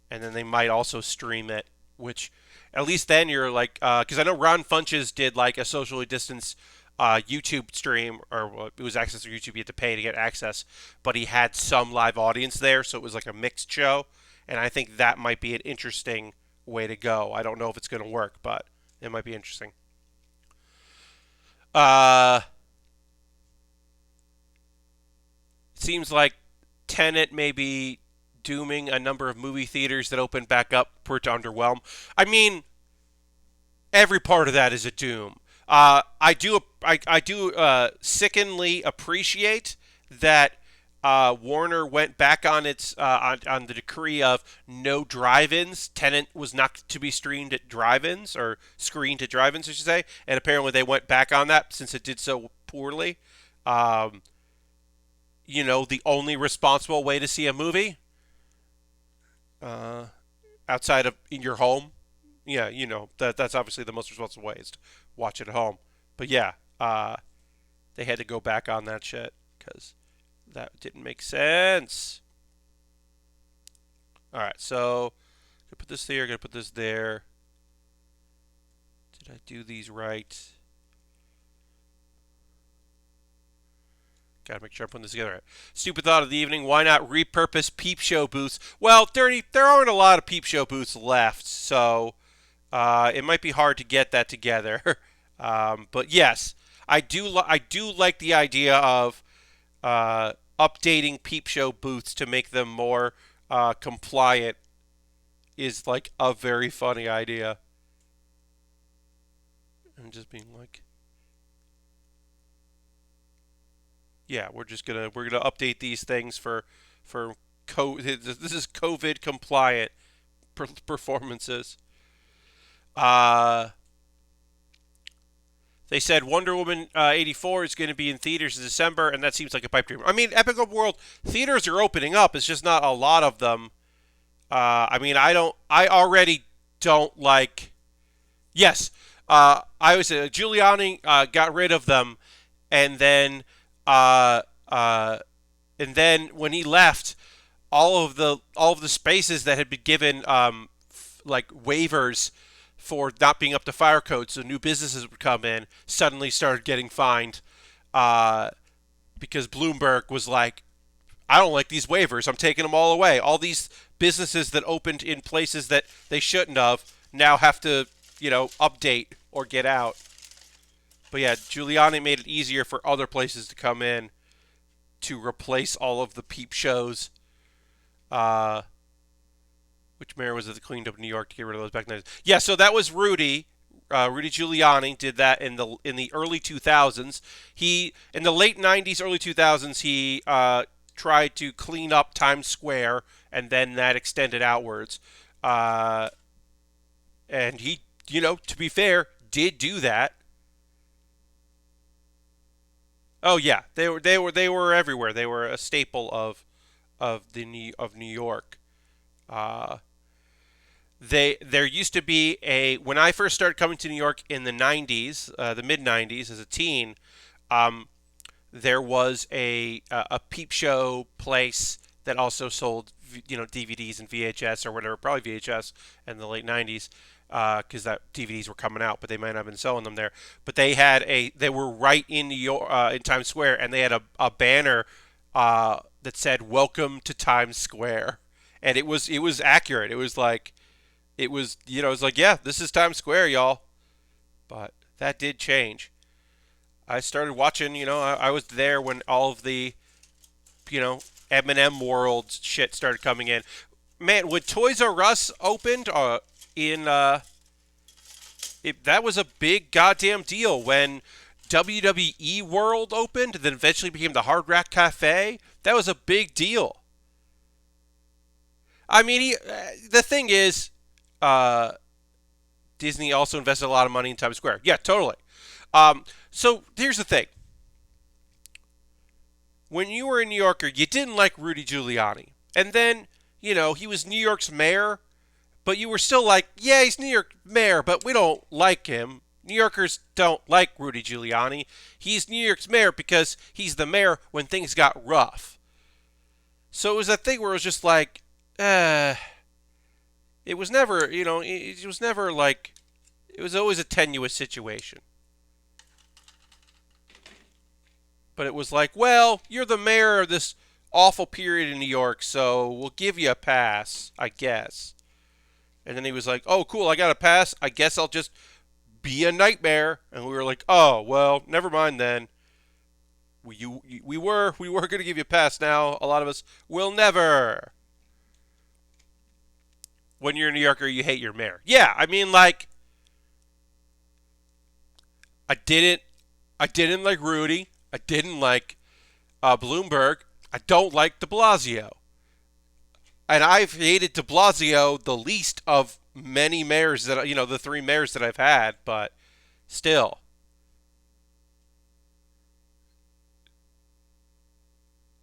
and then they might also stream it, which at least then you're like, because I know Ron Funches did like a socially distanced YouTube stream, or well, it was access to YouTube. You had to pay to get access, but he had some live audience there, so it was like a mixed show, and I think that might be an interesting way to go. I don't know if it's going to work, but it might be interesting. Uh, Seems like Tenet may be dooming a number of movie theaters that open back up for it to underwhelm. I mean, every part of that is a doom. I do sickeningly appreciate that Warner went back on its on the decree of no drive-ins. Tenet was not to be streamed at drive-ins or screened at drive-ins, I should say, and apparently they went back on that since it did so poorly. Um, the only responsible way to see a movie uh, outside of in your home. Yeah, that's obviously the most responsible way is to watch it at home. But yeah, they had to go back on that shit because that didn't make sense. All right, so gonna put this there. Gonna put this there. Did I do these right? Gotta make sure I'm putting this together. Right. Stupid thought of the evening. Why not repurpose peep show booths? Well, there aren't a lot of peep show booths left, so it might be hard to get that together. But yes, I do like the idea of updating peep show booths to make them more compliant. Is like a very funny idea. And just being like, yeah, we're gonna update these things for this is COVID compliant performances. Uh, They said Wonder Woman 84 is going to be in theaters in December, and that seems like a pipe dream. I mean, Epic Open World theaters are opening up. It's just not a lot of them. I mean, I already don't like. Yes, I was Giuliani got rid of them, and then uh, uh, when he left, all of the spaces that had been given like waivers for not being up to fire code, so new businesses would come in, suddenly started getting fined because Bloomberg was like, I don't like these waivers. I'm taking them all away. All these businesses that opened in places that they shouldn't have now have to, update or get out. But yeah, Giuliani made it easier for other places to come in to replace all of the peep shows. Which mayor was it that cleaned up New York to get rid of those back then? Yeah, so that was Rudy. Rudy Giuliani did that in the early 2000s. He in the late 90s, early 2000s, he tried to clean up Times Square, and then that extended outwards. Uh, and he, to be fair, did do that. Oh yeah, they were everywhere. They were a staple of New York. Uh, there used to be a when I first started coming to New York in the '90s, the mid '90s as a teen. Um, there was a peep show place that also sold DVDs and VHS or whatever, probably VHS in the late '90s because that DVDs were coming out, but they might not have been selling them there. But they were right in New York in Times Square, and they had a banner that said "Welcome to Times Square," and it was accurate. It was like, yeah, this is Times Square, y'all. But that did change. I started watching, I was there when all of the, M&M World shit started coming in. Man, when Toys R Us opened that was a big goddamn deal. When WWE World opened, then eventually became the Hard Rock Cafe, that was a big deal. I mean, the thing is, uh, Disney also invested a lot of money in Times Square. Yeah, totally. So here's the thing. When you were a New Yorker, you didn't like Rudy Giuliani. And then, he was New York's mayor, but you were still like, yeah, he's New York mayor, but we don't like him. New Yorkers don't like Rudy Giuliani. He's New York's mayor because he's the mayor when things got rough. So it was a thing where it was just like, it was never, it was never like, it was always a tenuous situation. But it was like, well, you're the mayor of this awful period in New York, so we'll give you a pass, I guess. And then he was like, oh, cool, I got a pass. I guess I'll just be a nightmare. And we were like, oh, well, never mind then. We were going to give you a pass. Now a lot of us will never. When you're a New Yorker, you hate your mayor. Yeah, I mean, like, I didn't like Rudy. I didn't like Bloomberg. I don't like De Blasio. And I've hated De Blasio the least of many mayors the three mayors that I've had, but still.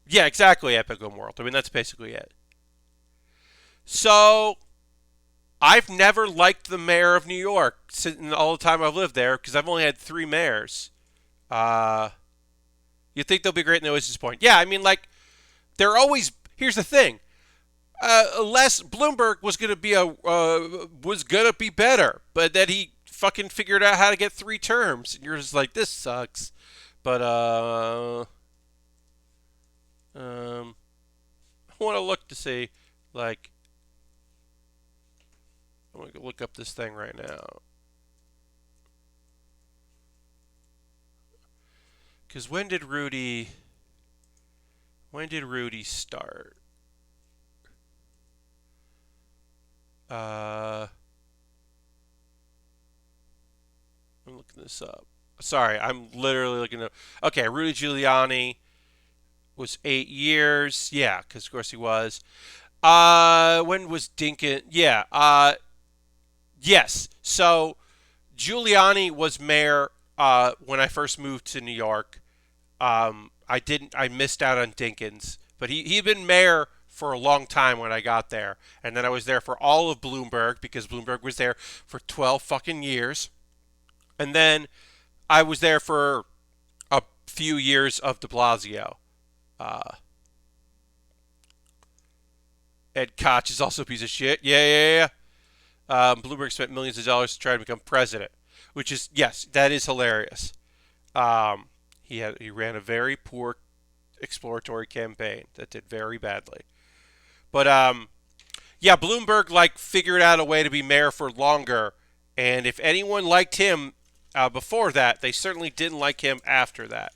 Yeah, exactly, Epic World. I mean, that's basically it. So, I've never liked the mayor of New York in all the time I've lived there because I've only had three mayors. Uh, you think they'll be great and they always disappoint. Yeah, I mean, like, they're always. Here's the thing. Les Bloomberg was gonna be better, but then he fucking figured out how to get three terms, and you're just like, this sucks. But I want to look to see, like, I want to look up this thing right now, because When did Rudy start? Uh, I'm looking this up. Sorry, I'm literally looking up. Okay, Rudy Giuliani was 8 years. Yeah, because of course he was. When was Dinkin? Yeah. Yes. So Giuliani was mayor when I first moved to New York. I missed out on Dinkins, but he'd been mayor for a long time when I got there, and then I was there for all of Bloomberg because Bloomberg was there for 12 fucking years, and then I was there for a few years of De Blasio. Uh, Ed Koch is also a piece of shit. Yeah, yeah, yeah. Bloomberg spent millions of dollars to try to become president, which is, yes, that is hilarious. He ran a very poor exploratory campaign that did very badly. But yeah, Bloomberg like figured out a way to be mayor for longer, and if anyone liked him before that, they certainly didn't like him after that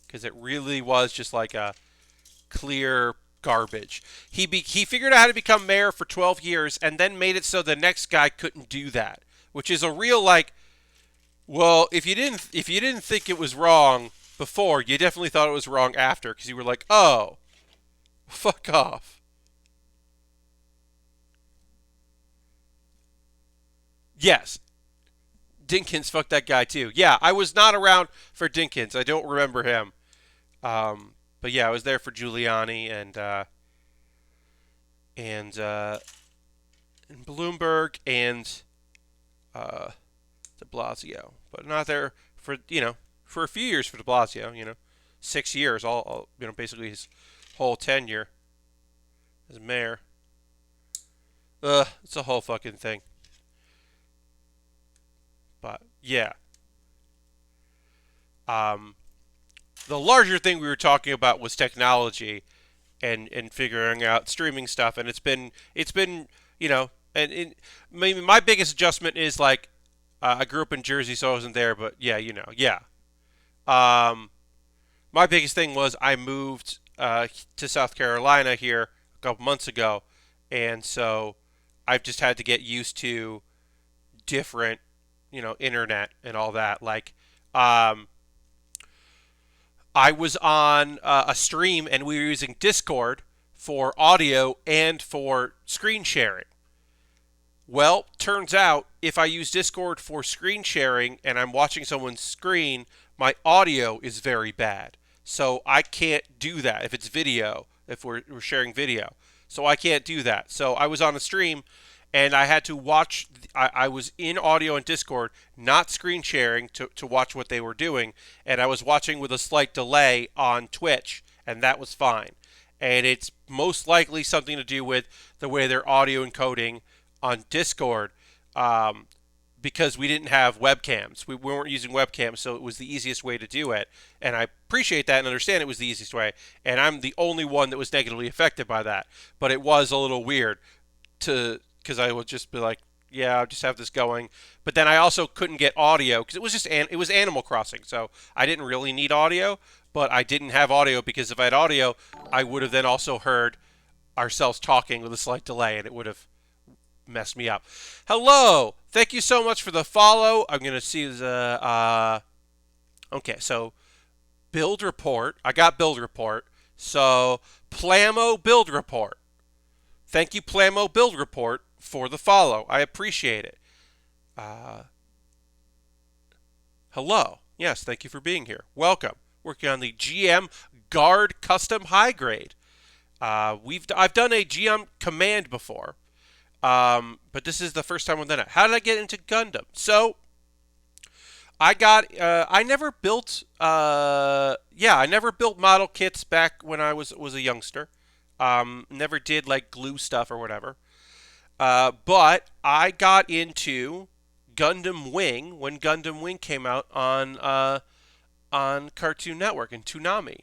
because it really was just like a clear garbage. He figured out how to become mayor for 12 years and then made it so the next guy couldn't do that, which is a real like, well, if you didn't think it was wrong before, you definitely thought it was wrong after because you were like, oh, Fuck off. Yes, Dinkins, fuck that guy too. Yeah, I was not around for Dinkins. I don't remember him. But yeah, I was there for Giuliani and Bloomberg and uh, De Blasio, but not there for for a few years for De Blasio. 6 years, all basically his whole tenure as mayor. It's a whole fucking thing. But yeah, um, the larger thing we were talking about was technology and figuring out streaming stuff, and it's been maybe my biggest adjustment is like I grew up in Jersey, so I wasn't there, but yeah, yeah. Um, my biggest thing was I moved to South Carolina here a couple months ago, and so I've just had to get used to different, internet and all that. Like, um, I was on a stream and we were using Discord for audio and for screen sharing. Well, turns out if I use Discord for screen sharing and I'm watching someone's screen, my audio is very bad. So I can't do that if it's video, if we're sharing video. So I can't do that. So I was on a stream and I had to watch, I was in audio and Discord, not screen sharing to watch what they were doing. And I was watching with a slight delay on Twitch, and that was fine. And it's most likely something to do with the way they're audio encoding on Discord, um, because we didn't have webcams. We weren't using webcams, so it was the easiest way to do it. And I appreciate that and understand it was the easiest way. And I'm the only one that was negatively affected by that. But it was a little weird to because I would just be like, yeah, I'll just have this going. But then I also couldn't get audio because it was Animal Crossing, so I didn't really need audio. But I didn't have audio because if I had audio, I would have then also heard ourselves talking with a slight delay, and it would have messed me up. Hello, thank you so much for the follow. I'm gonna see the okay. So build report. I got build report. So Plamo build report. Thank you, Plamo build report, for the follow. I appreciate it. Uh, Hello. Yes, thank you for being here. Welcome. Working on the GM Guard Custom High Grade. I've done a GM command before, but this is the first time I've done it. How did I get into Gundam? So I never built I never built model kits back when I was a youngster. Never did like glue stuff or whatever. But I got into Gundam Wing when Gundam Wing came out on Cartoon Network and Toonami.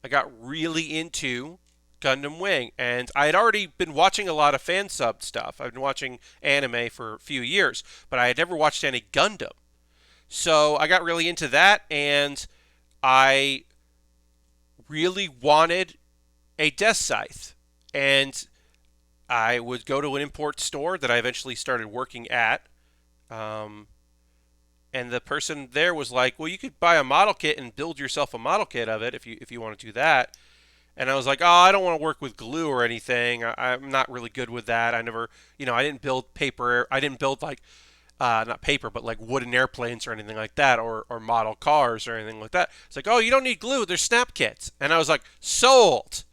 I got really into Gundam Wing, and I had already been watching a lot of fan sub stuff. I've been watching anime for a few years, but I had never watched any Gundam. So I got really into that, and I really wanted a desk scythe. And I would go to an import store that I eventually started working at. Um, and the person there was like, "Well, you could buy a model kit and build yourself a model kit of it if you want to do that." And I was like, "Oh, I don't want to work with glue or anything. I'm not really good with that. I never, I didn't build paper. I didn't build like not paper, but like wooden airplanes or anything like that, or model cars or anything like that." It's like, "Oh, you don't need glue. There's snap kits." And I was like, "Sold."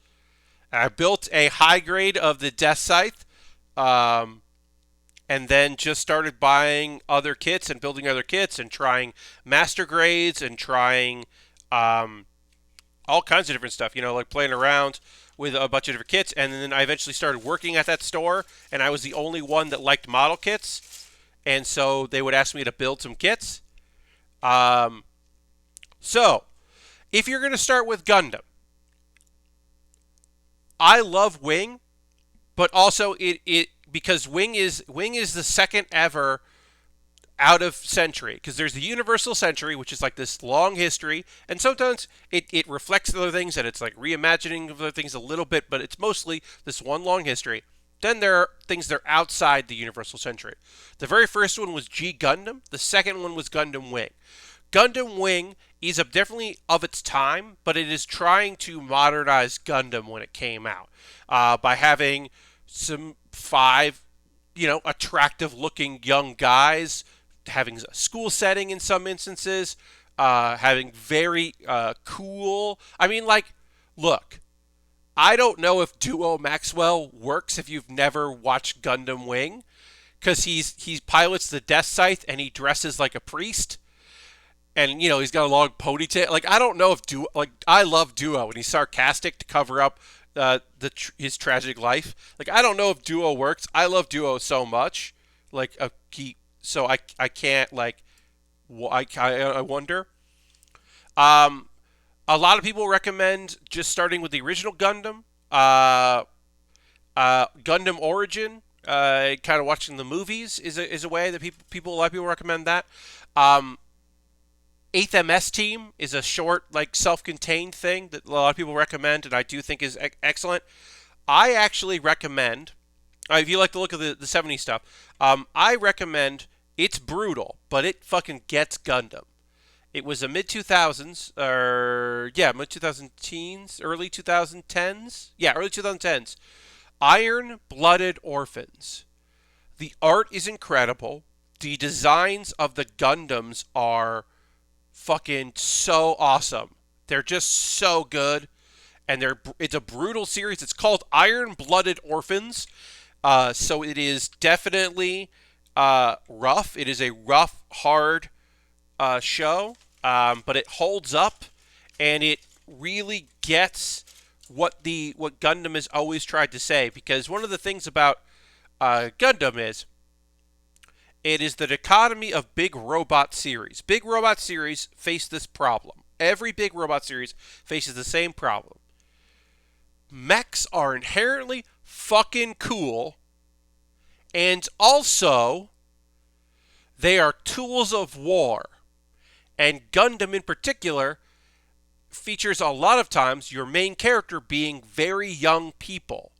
I built a high grade of the desk scythe, um, and then just started buying other kits and building other kits and trying master grades and trying um, all kinds of different stuff, like playing around with a bunch of different kits. And then I eventually started working at that store, and I was the only one that liked model kits. And so they would ask me to build some kits. Um, so, if you're going to start with Gundam, I love Wing, but also it because Wing is the second ever out of Century, because there's the Universal Century, which is like this long history, and sometimes it reflects other things and it's like reimagining of other things a little bit, but it's mostly this one long history. Then there are things that are outside the Universal Century. The very first one was G Gundam. The second one was Gundam Wing. Gundam Wing is definitely of its time, but it is trying to modernize Gundam when it came out by having some five, attractive looking young guys, having a school setting in some instances, having very cool. I mean, like, look, I don't know if Duo Maxwell works if you've never watched Gundam Wing, because he pilots the Death Scythe and he dresses like a priest, and he's got a long ponytail. Like, I don't know if Duo, like, I love Duo and he's sarcastic to cover up his tragic life. Like, I don't know if Duo works. I love Duo so much, like so I can't, like, I wonder. Um, a lot of people recommend just starting with the original Gundam. Gundam Origin, kind of watching the movies is a way that a lot of people recommend that. 8th MS Team is a short, like, self-contained thing that a lot of people recommend, and I do think is excellent. I actually recommend, if you like to look at the 70s stuff, I recommend. It's brutal, but it fucking gets Gundam. It was a mid 2000s, or yeah, mid 2000 teens, early 2010s. Yeah, early 2010s. Iron Blooded Orphans. The art is incredible. The designs of the Gundams are fucking so awesome. They're just so good, and it's a brutal series. It's called Iron Blooded Orphans. So it is definitely rough. It is a rough, hard show, but it holds up, and it really gets what Gundam has always tried to say. Because one of the things about Gundam is it is the dichotomy of big robot series. Big robot series face this problem. Every big robot series faces the same problem. Mechs are inherently fucking cool, and also they are tools of war. And Gundam in particular features a lot of times your main character being very young people.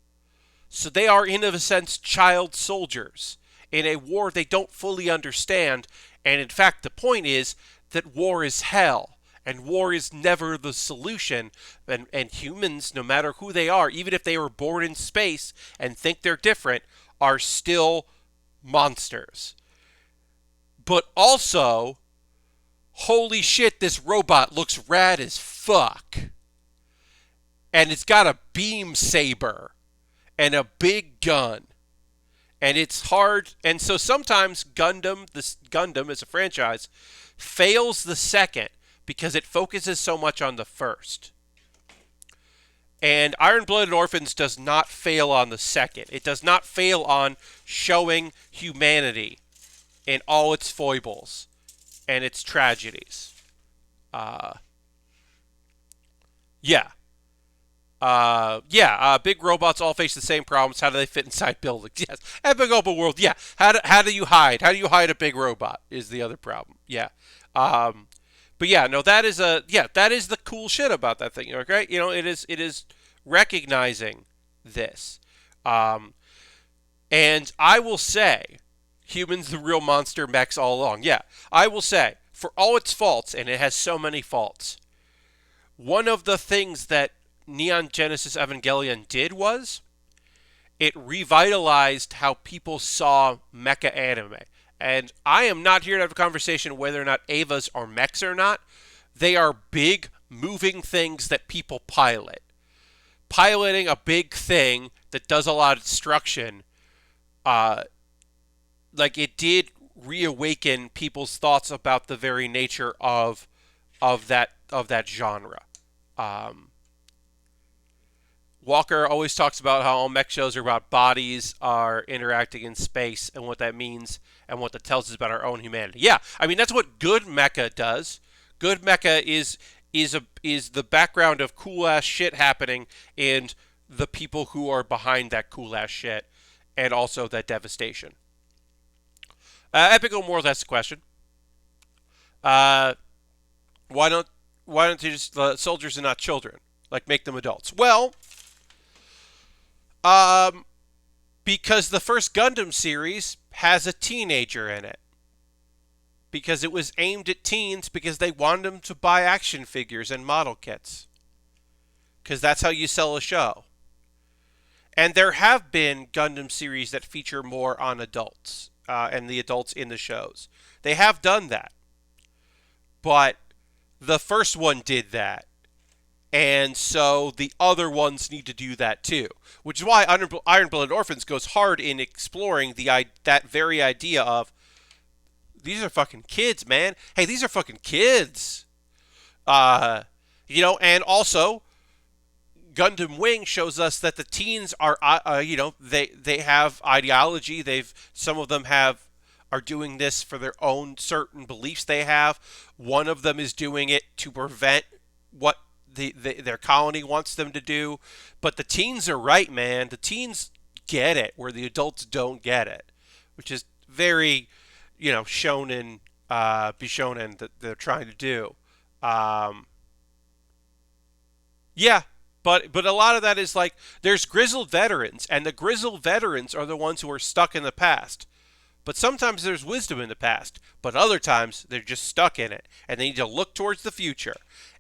So they are, in a sense, child soldiers in a war they don't fully understand. And in fact, the point is that war is hell. And war is never the solution. And humans, no matter who they are, even if they were born in space and think they're different, are still monsters. But also, holy shit, this robot looks rad as fuck. And it's got a beam saber and a big gun. And it's hard. And so sometimes this Gundam as a franchise fails the second because it focuses so much on the first. And Iron Blooded Orphans does not fail on the second. It does not fail on showing humanity in all its foibles and its tragedies. Big robots all face the same problems. How do they fit inside buildings? Yes. And big open world. Yeah. How do you hide? How do you hide a big robot is the other problem. Yeah. But yeah, no, that is the cool shit about that thing. Okay? It is recognizing this. And I will say, humans the real monster, mechs all along. Yeah. I will say, for all its faults, and it has so many faults, one of the things that Neon Genesis Evangelion did was it revitalized how people saw mecha anime. And I am not here to have a conversation whether or not Evas are mechs or not. They are big, moving things that people pilot. Piloting a big thing that does a lot of destruction, it did reawaken people's thoughts about the very nature of that genre. Walker always talks about how all mech shows are about bodies are interacting in space and what that means and what that tells us about our own humanity. Yeah, I mean, that's what good mecha does. Good mecha is the background of cool ass shit happening and the people who are behind that cool ass shit and also that devastation. Epico Morals asks a question. Why don't you just soldiers and not children? Like, make them adults. Well, because the first Gundam series has a teenager in it. because it was aimed at teens because they wanted them to buy action figures and model kits. Because that's how you sell a show. And there have been Gundam series that feature more on adults and the adults in the shows. They have done that. But the first one did that. And so the other ones need to do that too. Which is why Iron Blooded Orphans goes hard in exploring that very idea of, these are fucking kids, man. Hey, these are fucking kids. And also Gundam Wing shows us that the teens are, they have ideology. Some of them are doing this for their own certain beliefs they have. One of them is doing it to prevent what their colony wants them to do. But the teens are right, man. The teens get it where the adults don't get it, which is very, shonen, bishonen that they're trying to do. Yeah, but a lot of that is like, there's grizzled veterans, and the grizzled veterans are the ones who are stuck in the past. But sometimes there's wisdom in the past, but other times they're just stuck in it, and they need to look towards the future.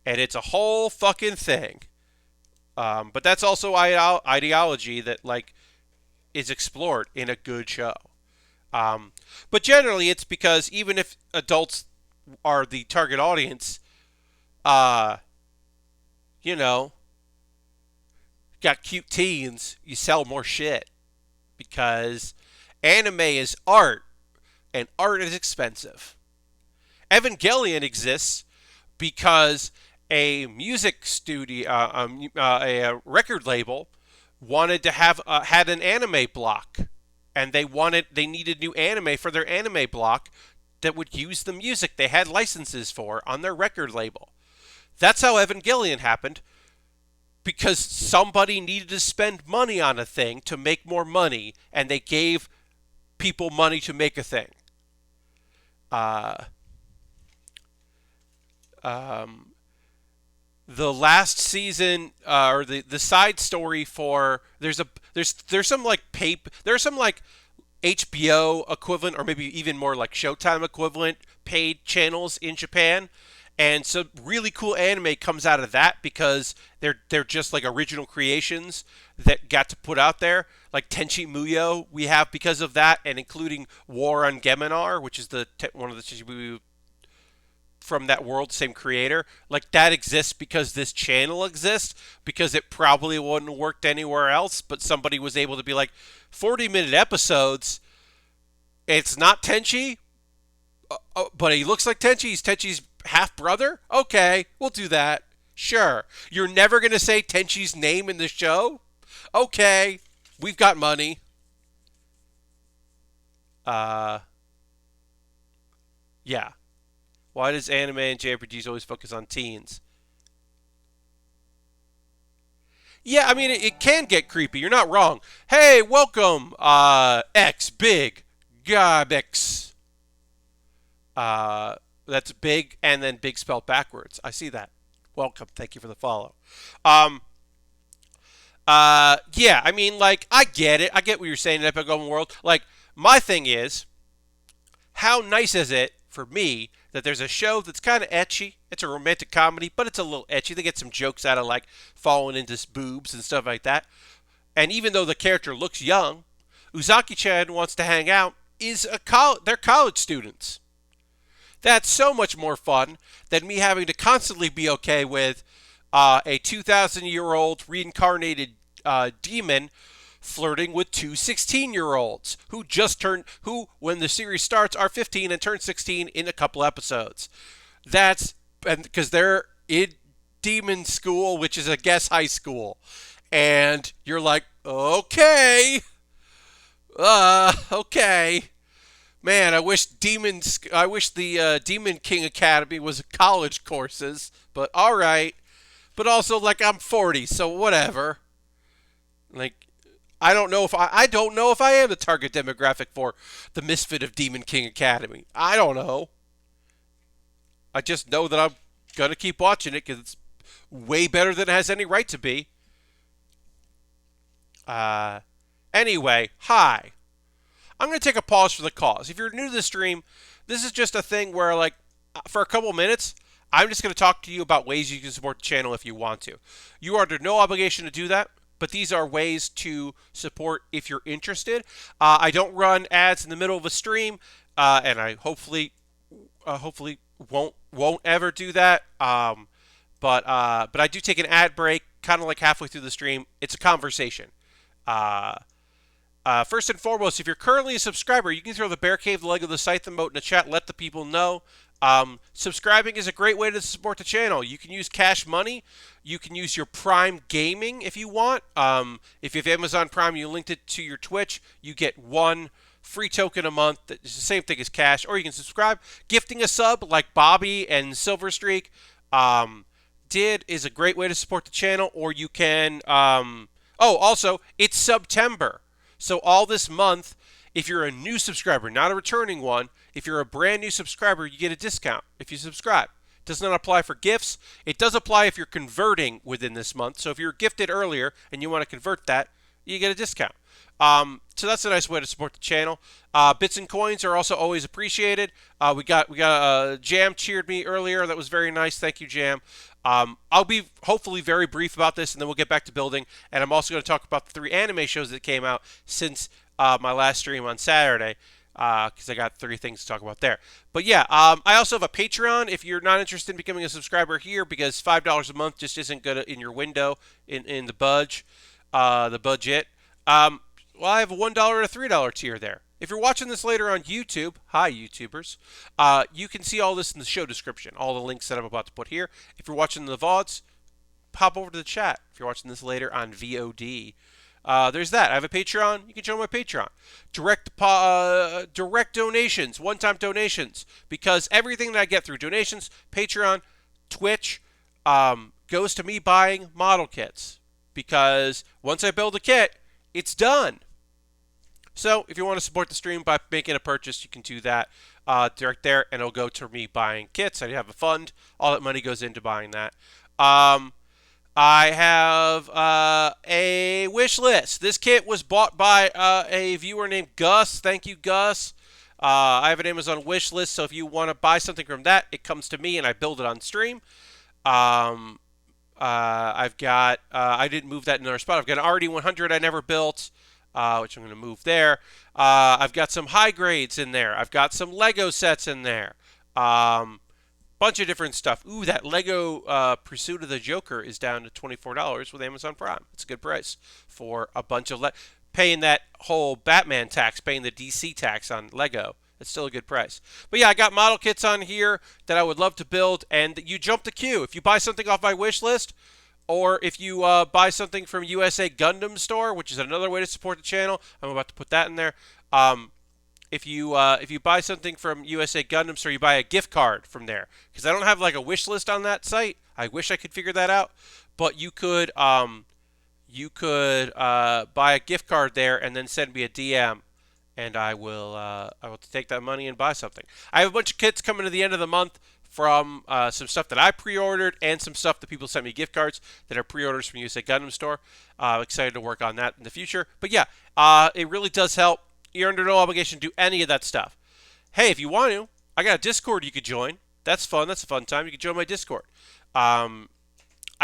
And it's a whole fucking thing. But that's also ideology that, like, is explored in a good show. But generally, it's because even if adults are the target audience, got cute teens, you sell more shit. Because anime is art, and art is expensive. Evangelion exists because a music studio, a record label, wanted to had an anime block, and they needed new anime for their anime block that would use the music they had licenses for on their record label. That's how Evangelion happened, because somebody needed to spend money on a thing to make more money, and they gave people money to make a thing. The last season, or the side story for there's some like HBO equivalent, or maybe even more like Showtime equivalent paid channels in Japan. And some really cool anime comes out of that because they're just like original creations that got to put out there. Like Tenchi Muyo we have because of that, and including War on Geminar, which is one of the Tenchi Muyo from that world, same creator. Like, that exists because this channel exists, because it probably wouldn't have worked anywhere else, but somebody was able to be like, 40-minute episodes, it's not Tenchi, but he looks like Tenchi. He's Tenchi's half-brother? Okay, we'll do that. Sure. You're never going to say Tenchi's name in the show? Okay, we've got money. Yeah. Why does anime and JRPGs always focus on teens? Yeah, I mean, it can get creepy. You're not wrong. Hey, welcome, X, big, Gabex. That's big, and then big spelled backwards. I see that. Welcome. Thank you for the follow. Yeah, I mean, like, I get it. I get what you're saying in Epic Open World. Like, my thing is, how nice is it for me that there's a show that's kind of ecchi? It's a romantic comedy, but it's a little ecchi. They get some jokes out of, like, falling into boobs and stuff like that. And even though the character looks young, Uzaki-chan wants to hang out. They're college students. That's so much more fun than me having to constantly be okay with a 2,000-year-old reincarnated demon flirting with two 16-year-olds who, when the series starts, are 15 and turn 16 in a couple episodes. Because they're in demon school, which is, I guess, high school. And you're like, okay. Okay. Man, I wish the Demon King Academy was college courses, but all right. But also, like, I'm 40, so whatever. Like, I don't know if I am the target demographic for the Misfit of Demon King Academy. I don't know. I just know that I'm gonna keep watching it because it's way better than it has any right to be. Anyway, hi. I'm going to take a pause for the cause. If you're new to the stream, this is just a thing where, like, for a couple minutes, I'm just going to talk to you about ways you can support the channel if you want to. You are under no obligation to do that, but these are ways to support if you're interested. I don't run ads in the middle of a stream, and I hopefully won't ever do that. But I do take an ad break, kind of like halfway through the stream. It's a conversation. Uh, First and foremost, if you're currently a subscriber, you can throw the Bear Cave, the Lego, the Scythe emote in the chat. Let the people know. Subscribing is a great way to support the channel. You can use Cash Money. You can use your Prime Gaming if you want. If you have Amazon Prime, you linked it to your Twitch. You get one free token a month. It's the same thing as cash. Or you can subscribe. Gifting a sub like Bobby and Silverstreak is a great way to support the channel. Or you can... also, it's September. So all this month, if you're a new subscriber, not a returning one, if you're a brand new subscriber, you get a discount if you subscribe. It does not apply for gifts. It does apply if you're converting within this month. So if you're gifted earlier and you want to convert that, you get a discount. So that's a nice way to support the channel. Bits and coins are also always appreciated. We got Jam cheered me earlier. That was very nice. Thank you, Jam. I'll be hopefully very brief about this, and then we'll get back to building. And I'm also going to talk about the 3 anime shows that came out since my last stream on Saturday, because I got 3 things to talk about there. But yeah, I also have a Patreon if you're not interested in becoming a subscriber here, because $5 a month just isn't good in your window in the budget. Well, I have a $1 and a $3 tier there. If you're watching this later on YouTube, hi YouTubers, you can see all this in the show description, all the links that I'm about to put here. If you're watching the VODs, pop over to the chat. If you're watching this later on VOD, there's that. I have a Patreon. You can join my Patreon. Direct donations, one-time donations, because everything that I get through donations, Patreon, Twitch, goes to me buying model kits. Because once I build a kit, it's done. So if you want to support the stream by making a purchase, you can do that direct there, and it'll go to me buying kits. I have a fund. All that money goes into buying that. I have a wish list. This kit was bought by a viewer named Gus. Thank you, Gus. I have an Amazon wish list, so if you want to buy something from that, it comes to me, and I build it on stream. I've got, I didn't move that in another spot. I've got an RD100 I never built, which I'm going to move there. I've got some high grades in there. I've got some Lego sets in there. Bunch of different stuff. Ooh, that Lego Pursuit of the Joker is down to $24 with Amazon Prime. It's a good price for a bunch of paying that whole Batman tax, paying the DC tax on Lego. It's still a good price. But yeah, I got model kits on here that I would love to build, and you jump the queue. If you buy something off my wish list, or if you buy something from USA Gundam Store, which is another way to support the channel, I'm about to put that in there. If you buy something from USA Gundam Store, you buy a gift card from there, because I don't have like a wish list on that site. I wish I could figure that out, but you could buy a gift card there and then send me a DM. And I will take that money and buy something. I have a bunch of kits coming to the end of the month from some stuff that I pre-ordered and some stuff that people sent me gift cards that are pre-orders from USA Gundam Store. I'm excited to work on that in the future. But yeah, it really does help. You're under no obligation to do any of that stuff. Hey, if you want to, I got a Discord you could join. That's fun. That's a fun time. You can join my Discord. I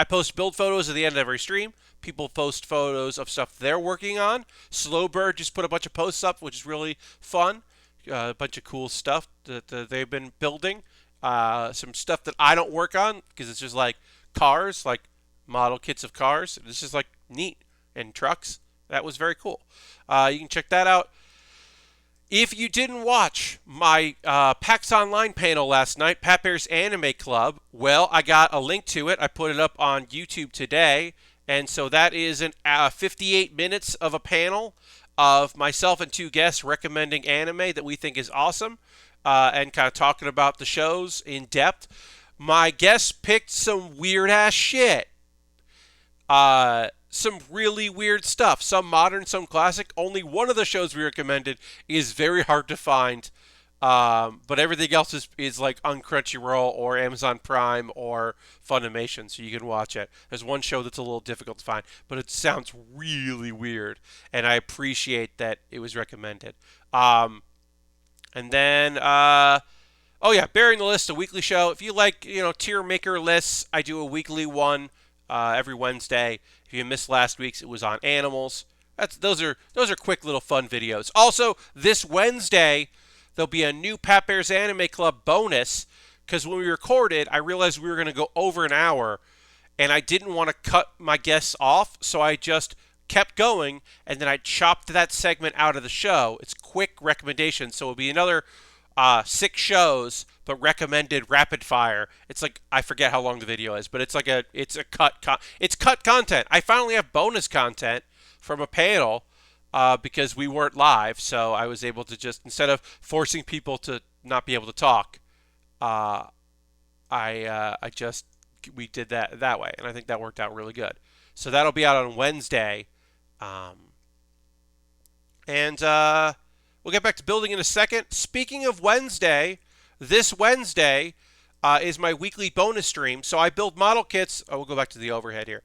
post build photos at the end of every stream. People post photos of stuff they're working on. Slowbird just put a bunch of posts up, which is really fun. A bunch of cool stuff that they've been building. Some stuff that I don't work on because it's just like cars, like model kits of cars. It's just like neat. And trucks. That was very cool. You can check that out. If you didn't watch my PAX Online panel last night, Pat Bear's Anime Club, well, I got a link to it. I put it up on YouTube today. And so that is 58 minutes of a panel of myself and 2 guests recommending anime that we think is awesome and kind of talking about the shows in depth. My guests picked some weird-ass shit. Some really weird stuff. Some modern, some classic. Only one of the shows we recommended is very hard to find But everything else is like on Crunchyroll or Amazon Prime or Funimation, so you can watch it. There's one show that's a little difficult to find, but it sounds really weird, and I appreciate that it was recommended. And then, oh yeah, Baering the List, a weekly show. If you like, tier maker lists, I do a weekly one every Wednesday. If you missed last week's, it was on animals. Those are quick little fun videos. Also, this Wednesday there'll be a new Pat Bear's Anime Club bonus because when we recorded, I realized we were going to go over an hour, and I didn't want to cut my guests off, so I just kept going, and then I chopped that segment out of the show. It's quick recommendations, so it'll be another 6 shows, but recommended rapid fire. It's like I forget how long the video is, but it's like it's cut content. I finally have bonus content from a panel because we weren't live, so I was able to just instead of forcing people to not be able to talk, uh, I just we did that way, and I think that worked out really good. So that'll be out on Wednesday, um, and we'll get back to building in a second. Speaking of Wednesday, this Wednesday is my weekly bonus stream. So I build model kits. Oh, we'll go back to the overhead here.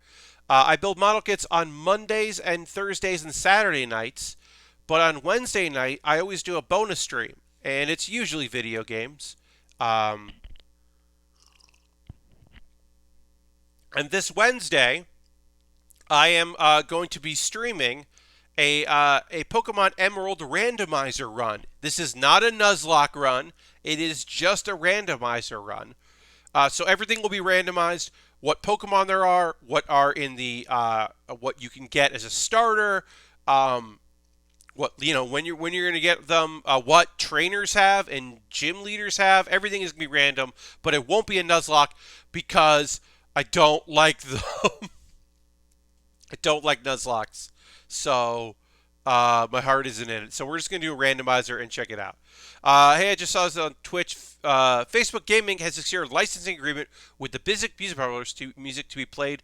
I build model kits on Mondays and Thursdays and Saturday nights, but on Wednesday night I always do a bonus stream, and it's usually video games. Um, and this Wednesday, I am going to be streaming a Pokemon Emerald randomizer run. This is not a Nuzlocke run. It is just a randomizer run. So everything will be randomized. What Pokemon there are, what are in the what you can get as a starter, what when you're going to get them, what trainers have and gym leaders have. Everything is going to be random, but it won't be a Nuzlocke because I don't like them. I don't like Nuzlocks, so my heart isn't in it. So we're just going to do a randomizer and check it out. Hey, I just saw this on Twitch. Facebook Gaming has secured a licensing agreement with the music publishers to music to be played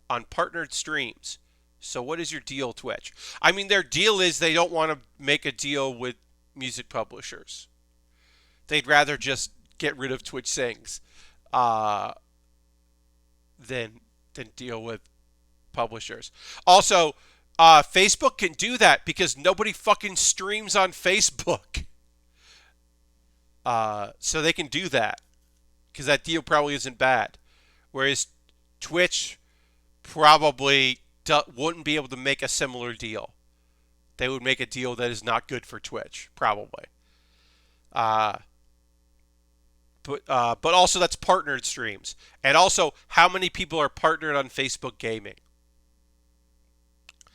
on partnered streams. So what is your deal, Twitch? I mean, their deal is they don't want to make a deal with music publishers. They'd rather just get rid of Twitch Sings than deal with publishers. Also, Facebook can do that because nobody fucking streams on Facebook. So they can do that because that deal probably isn't bad. Whereas Twitch probably wouldn't be able to make a similar deal. They would make a deal that is not good for Twitch, probably. But also that's partnered streams. And also, how many people are partnered on Facebook Gaming?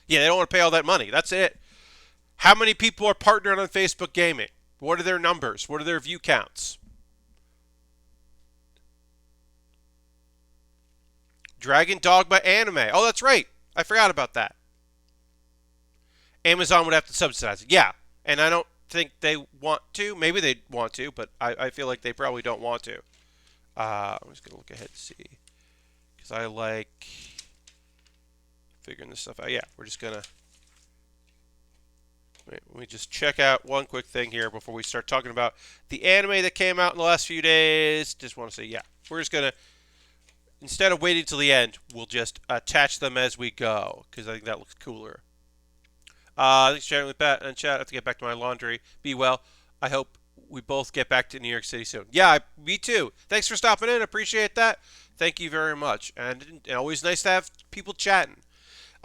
Yeah, they don't want to pay all that money. That's it. How many people are partnered on Facebook Gaming? What are their numbers? What are their view counts? Dragon Dogma Anime. Oh, that's right. I forgot about that. Amazon would have to subsidize it. Yeah, and I don't think they want to. Maybe they want to, but I feel like they probably don't want to. I'm just going to look ahead and see. Because I like figuring this stuff out. Yeah, we're just going to... Let me just check out one quick thing here before we start talking about the anime that came out in the last few days. Just want to say, yeah, we're just going to, instead of waiting till the end, we'll just attach them as we go, because I think that looks cooler. Thanks for chatting with Pat and chat. I have to get back to my laundry. Be well. I hope we both get back to New York City soon. Yeah, me too. Thanks for stopping in. Appreciate that. Thank you very much. And always nice to have people chatting.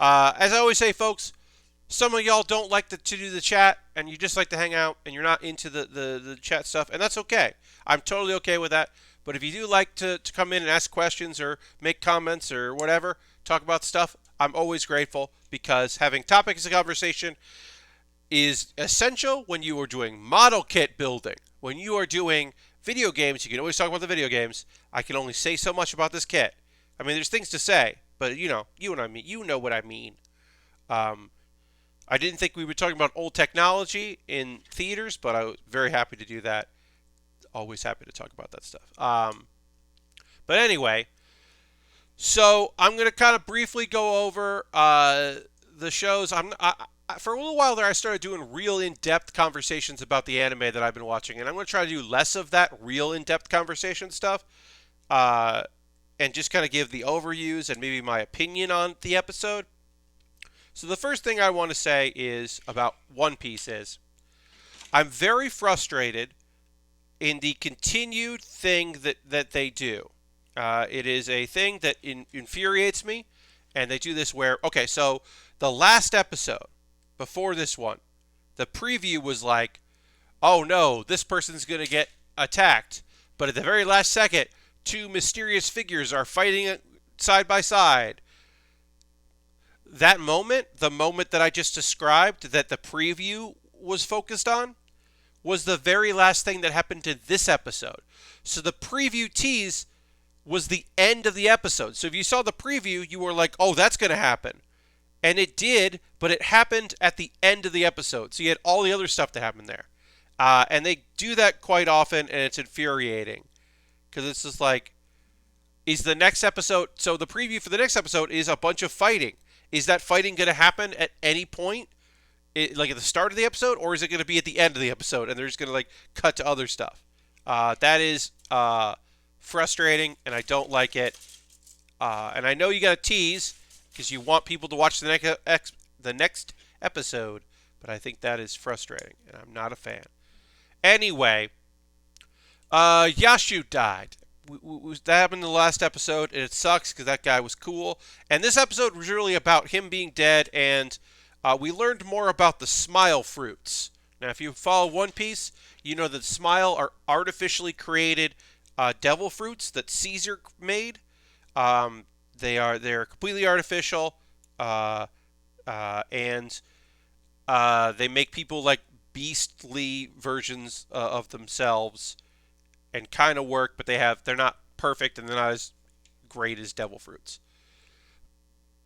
As I always say, folks, some of y'all don't like to do the chat, and you just like to hang out, and you're not into the chat stuff, and that's okay. I'm totally okay with that. But if you do like to come in and ask questions or make comments or whatever, talk about stuff, I'm always grateful because having topics of conversation is essential when you are doing model kit building. When you are doing video games, you can always talk about the video games. I can only say so much about this kit. I mean, there's things to say, but you know what I mean. I didn't think we were talking about old technology in theaters, but I was very happy to do that. Always happy to talk about that stuff. But anyway, so I'm going to kind of briefly go over the shows. for a little while there, I started doing real in-depth conversations about the anime that I've been watching, and I'm going to try to do less of that real in-depth conversation stuff, uh, and just kind of give the overviews and maybe my opinion on the episode. So the first thing I want to say is about One Piece is I'm very frustrated in the continued thing that they do. It is a thing that infuriates me, and they do this where, okay, so the last episode before this one, the preview was like, oh no, this person's going to get attacked. But at the very last second, two mysterious figures are fighting side by side. That moment, the moment that I just described, that the preview was focused on, was the very last thing that happened to this episode. So the preview tease was the end of the episode. So if you saw the preview, you were like, oh, that's going to happen. And it did, but it happened at the end of the episode. So you had all the other stuff that happened there. And they do that quite often, and it's infuriating. Because it's just like, is the next episode... So the preview for the next episode is a bunch of fighting. Is that fighting going to happen at any point? Like at the start of the episode? Or is it going to be at the end of the episode, and they're just going to like cut to other stuff? That is frustrating, and I don't like it. And I know you got to tease, because you want people to watch the next episode, but I think that is frustrating, and I'm not a fan. Anyway, Yashu died. That happened in the last episode, and it sucks because that guy was cool. And this episode was really about him being dead, and we learned more about the smile fruits. Now, if you follow One Piece, you know that smile are artificially created devil fruits that Caesar made. They're completely artificial, and they make people like beastly versions of themselves, and kind of work, but they're not perfect, and they're not as great as devil fruits.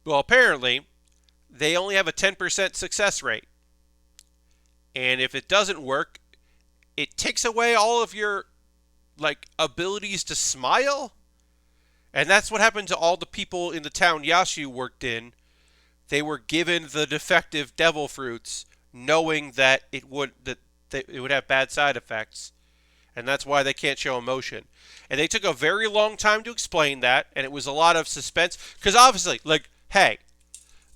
Well, apparently, they only have a 10% success rate, and if it doesn't work, it takes away all of your like abilities to smile. And that's what happened to all the people in the town Yashu worked in. They were given the defective devil fruits, knowing that it would have bad side effects, and that's why they can't show emotion. And they took a very long time to explain that, and it was a lot of suspense, because obviously, like, hey,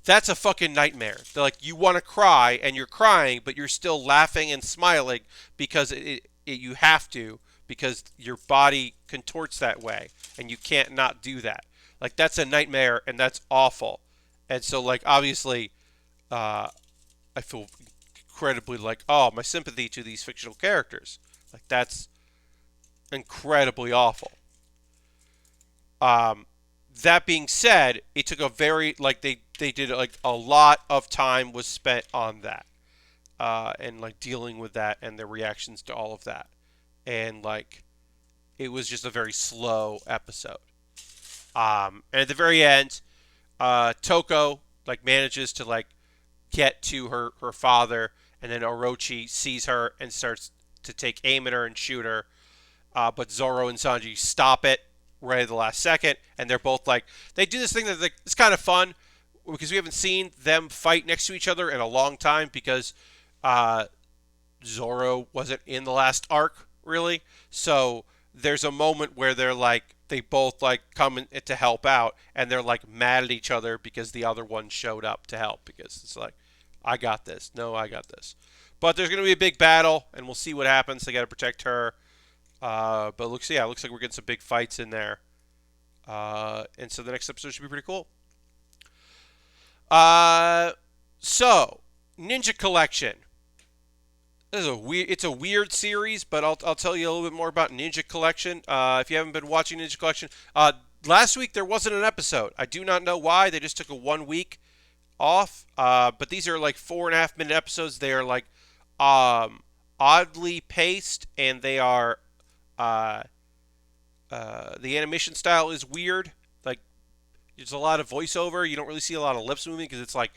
that's a fucking nightmare. They're like, you want to cry, and you're crying, but you're still laughing and smiling because you have to, because your body contorts that way, and you can't not do that. Like, that's a nightmare, and that's awful. And so, like, obviously, I feel incredibly like, oh, my sympathy to these fictional characters. Like, that's incredibly awful. That being said, it took a very, like, they did, like, a lot of time was spent on that. And, like, dealing with that and their reactions to all of that. And, like, it was just a very slow episode. And at the very end, Toko, like, manages to, like, get to her father, and then Orochi sees her and starts to take aim at her and shoot her. But Zoro and Sanji stop it right at the last second, and they're both like, they do this thing that like, it's kind of fun, because we haven't seen them fight next to each other in a long time, because Zoro wasn't in the last arc, really. So there's a moment where they're like, they both like come in to help out, and they're like mad at each other because the other one showed up to help, because it's like, I got this. No, I got this. But there's going to be a big battle, and we'll see what happens. They got to protect her. But it looks like we're getting some big fights in there. And so the next episode should be pretty cool. So Ninja Collection. It's a weird series, but I'll tell you a little bit more about Ninja Collection. If you haven't been watching Ninja Collection, last week there wasn't an episode. I do not know why. They just took a 1 week off. But these are like 4.5-minute episodes. They are like oddly paced, and they are the animation style is weird. Like, there's a lot of voiceover. You don't really see a lot of lips moving, because it's like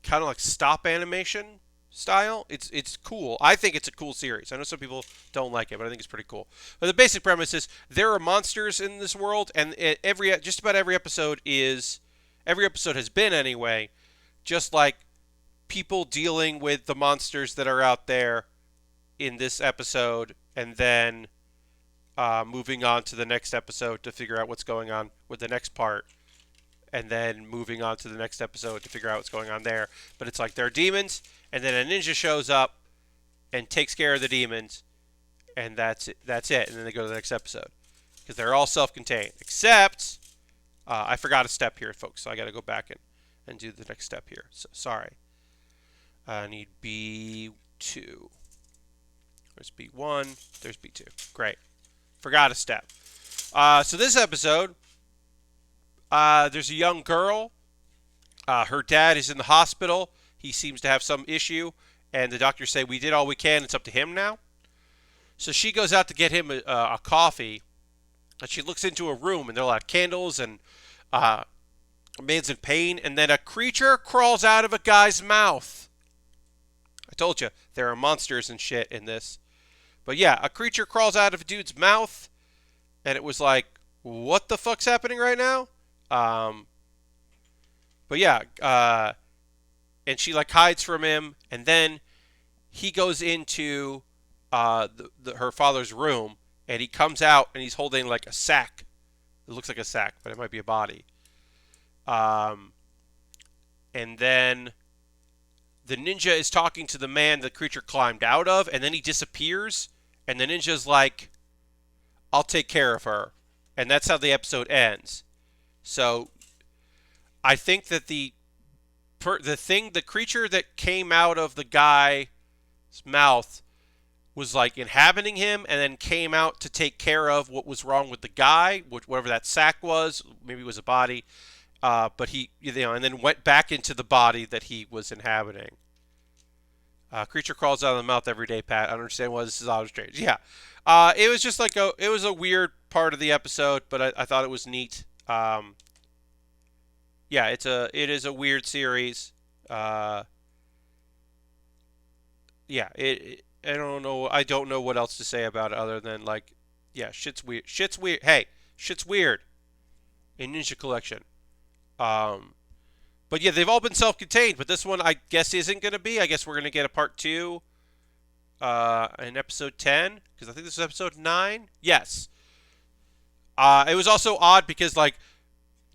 kind of like stop animation style. It's cool. I think it's a cool series. I know some people don't like it, but I think it's pretty cool. But the basic premise is there are monsters in this world, and just about every episode has been anyway, just like people dealing with the monsters that are out there in this episode, and then moving on to the next episode to figure out what's going on with the next part, and then moving on to the next episode to figure out what's going on there. But it's like they're demons, and then a ninja shows up and takes care of the demons, and that's it. That's it. And then they go to the next episode because they're all self-contained. Except I forgot a step here, folks. So I got to go back and do the next step here. So sorry. I need B2. There's B1. There's B2. Great. Forgot a step. So this episode, there's a young girl. Her dad is in the hospital. He seems to have some issue, and the doctors say, we did all we can. It's up to him now. So she goes out to get him a coffee, and she looks into a room, and there are a lot of candles, and a man's in pain, and then a creature crawls out of a guy's mouth. I told you, there are monsters and shit in this. But yeah, a creature crawls out of a dude's mouth, and it was like, what the fuck's happening right now? But yeah, and she like hides from him, and then he goes into her father's room, and he comes out, and he's holding like a sack. It looks like a sack, but it might be a body. And then the ninja is talking to the man the creature climbed out of, and then he disappears, and the ninja's like, I'll take care of her. And that's how the episode ends. So I think that the creature that came out of the guy's mouth was like inhabiting him, and then came out to take care of what was wrong with the guy, whatever that sack was. Maybe it was a body. But he, and then went back into the body that he was inhabiting. Creature crawls out of the mouth every day, Pat. I don't understand why this is out of strange. Yeah. It was just like it was a weird part of the episode, but I thought it was neat. Yeah, it is a weird series. Yeah, I don't know what else to say about it other than like, yeah, shit's weird. Shit's weird. Hey, shit's weird. In Ninja Collection. But yeah, they've all been self-contained, but this one I guess isn't going to be. I guess we're going to get a part 2 in episode 10, because I think this is episode 9. Yes. It was also odd because like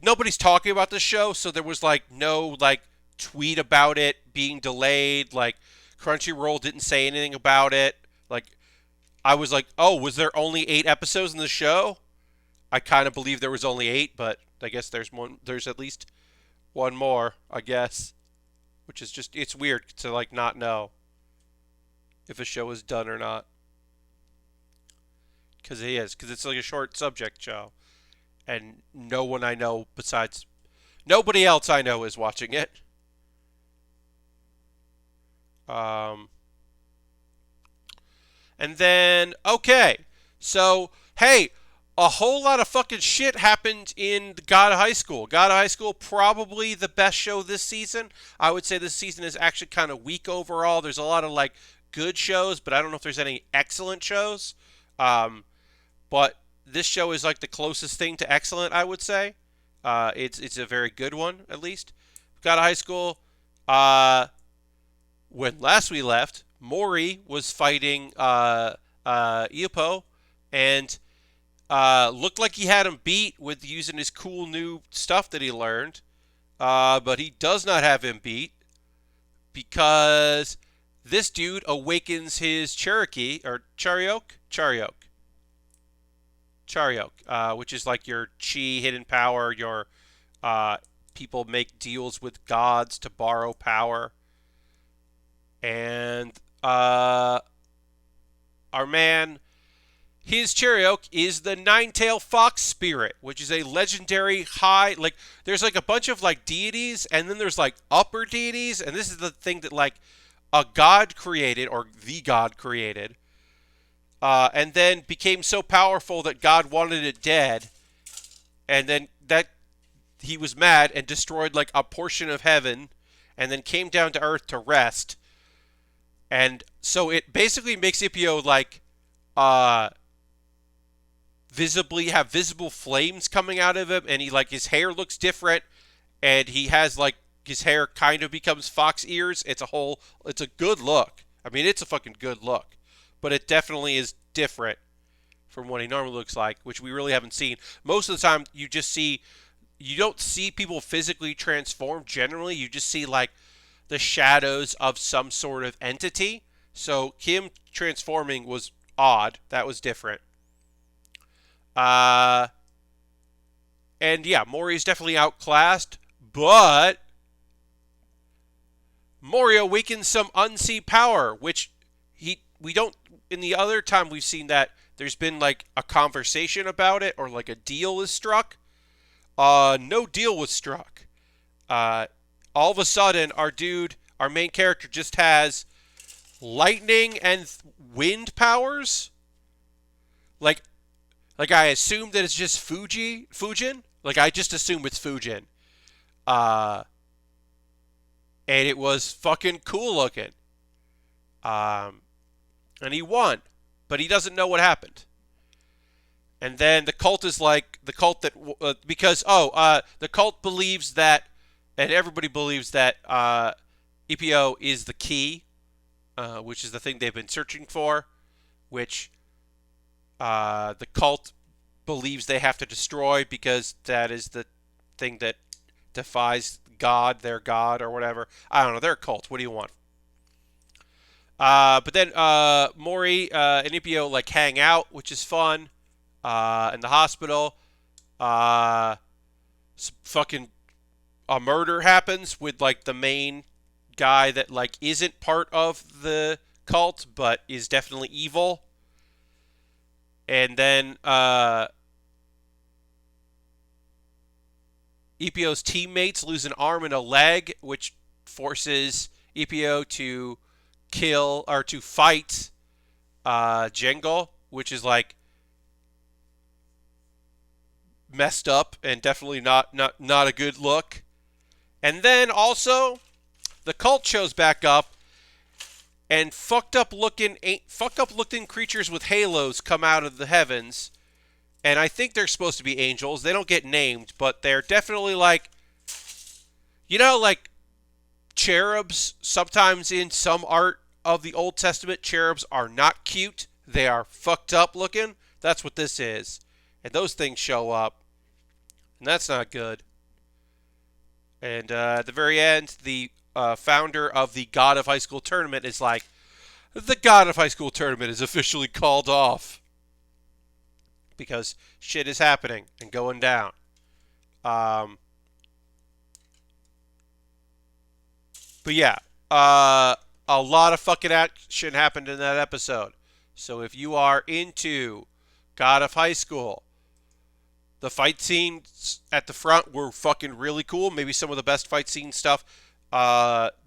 nobody's talking about this show, so there was like no like tweet about it being delayed. Like Crunchyroll didn't say anything about it. Like I was like, oh, was there only 8 episodes in the show? I kind of believe there was only 8, but I guess there's at least one more, I guess. Which is just, it's weird to like not know if a show is done or not. Because it's like a short subject show. And no one I know besides, nobody else I know is watching it. And then, okay. So, hey, a whole lot of fucking shit happened in God of High School. God of High School, probably the best show this season. I would say this season is actually kind of weak overall. There's a lot of like good shows, but I don't know if there's any excellent shows. But this show is like the closest thing to excellent, I would say. It's a very good one, at least. God of High School. When last we left, Mori was fighting Ippo, and looked like he had him beat with using his cool new stuff that he learned. But he does not have him beat because this dude awakens his Cherokee, or Chariok, which is like your chi hidden power. Your people make deals with gods to borrow power. And our man, his Chariok is the nine-tailed fox spirit, which is a legendary high, like, there's like a bunch of like deities, and then there's like upper deities, and this is the thing that like a god created, or the god created, and then became so powerful that God wanted it dead, and then that he was mad and destroyed like a portion of heaven, and then came down to earth to rest. And so it basically makes Ippo like visible flames coming out of him, and he like his hair looks different, and he has like his hair kind of becomes fox ears. It's a good look. I mean, it's a fucking good look, but it definitely is different from what he normally looks like, which we really haven't seen. Most of the time, you don't see people physically transform. Generally, you just see like the shadows of some sort of entity. So him transforming was odd. That was different. Uh, and yeah, Mori's definitely outclassed, but Mori awakens some unseen power, which we don't. In the other time we've seen that there's been like a conversation about it or like a deal is struck. No deal was struck. Uh, all of a sudden, our main character, just has lightning and wind powers. Like, I assume that it's just Fujin. Like, I just assume it's Fujin. Uh, and it was fucking cool looking. And he won, but he doesn't know what happened. And then the cult is like the cult that the cult believes that, and everybody believes that EPO is the key, which is the thing they've been searching for, which the cult believes they have to destroy because that is the thing that defies God, their God, or whatever. I don't know. They're a cult. What do you want? But then Mori and EPO like hang out, which is fun. In the hospital, fucking a murder happens with like the main guy that like isn't part of the cult but is definitely evil. And then EPO's teammates lose an arm and a leg, which forces EPO to kill or to fight Jingle, which is like messed up and definitely not a good look. And then also the cult shows back up and fucked up looking creatures with halos come out of the heavens. And I think they're supposed to be angels. They don't get named, but they're definitely like, like cherubs. Sometimes in some art of the Old Testament, cherubs are not cute. They are fucked up looking. That's what this is. And those things show up. And that's not good. And at the very end, the founder of the God of High School Tournament is like, the God of High School Tournament is officially called off. Because shit is happening and going down. But yeah, a lot of fucking action happened in that episode. So if you are into God of High School, the fight scenes at the front were fucking really cool. Maybe some of the best fight scene stuff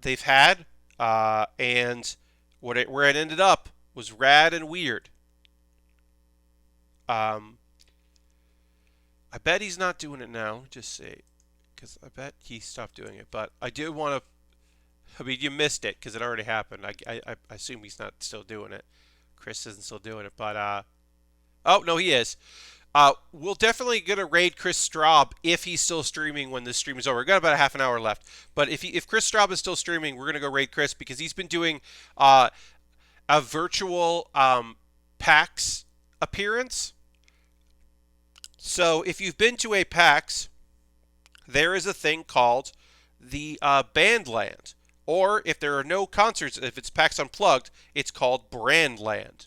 they've had. And where it ended up was rad and weird. I bet he's not doing it now. Just see. Because I bet he stopped doing it. But I do want to... I mean, you missed it because it already happened. I assume he's not still doing it. Chris isn't still doing it. But, oh, no, he is. We'll definitely going to raid Chris Straub if he's still streaming when this stream is over. We've got about a half an hour left. But if Chris Straub is still streaming, we're going to go raid Chris because he's been doing a virtual PAX appearance. So if you've been to a PAX, there is a thing called the Bandland. Or if there are no concerts, if it's PAX Unplugged, it's called Brandland.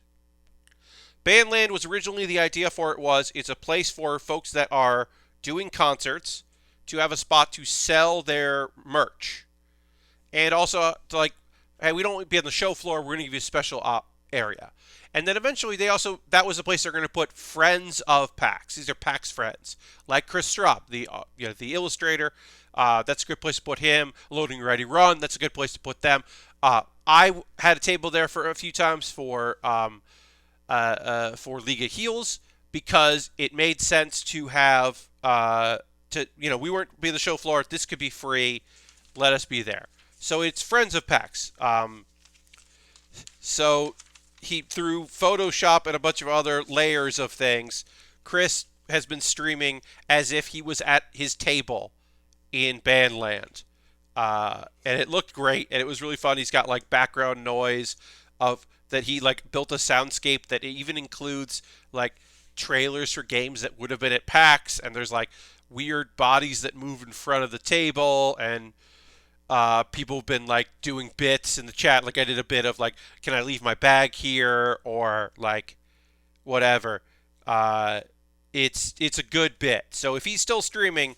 Bandland was originally the idea for it's a place for folks that are doing concerts to have a spot to sell their merch. And also to like, hey, we don't want to be on the show floor, we're going to give you a special area. And then eventually that was the place they're going to put friends of PAX. These are PAX friends. Like Chris Straub, the illustrator. That's a good place to put him. Loading Ready Run, that's a good place to put them. I had a table there for a few times for League of Heels because it made sense to have we weren't be the show floor. This could be free. Let us be there. So it's friends of PAX. So he through Photoshop and a bunch of other layers of things, Chris has been streaming as if he was at his table in Bandland. And it looked great, and it was really fun. He's got like background noise of that he like built a soundscape that even includes like trailers for games that would have been at PAX, and there's like weird bodies that move in front of the table, and people have been like doing bits in the chat. Like I did a bit of like, can I leave my bag here, or like whatever. Uh, it's a good bit. So if he's still streaming,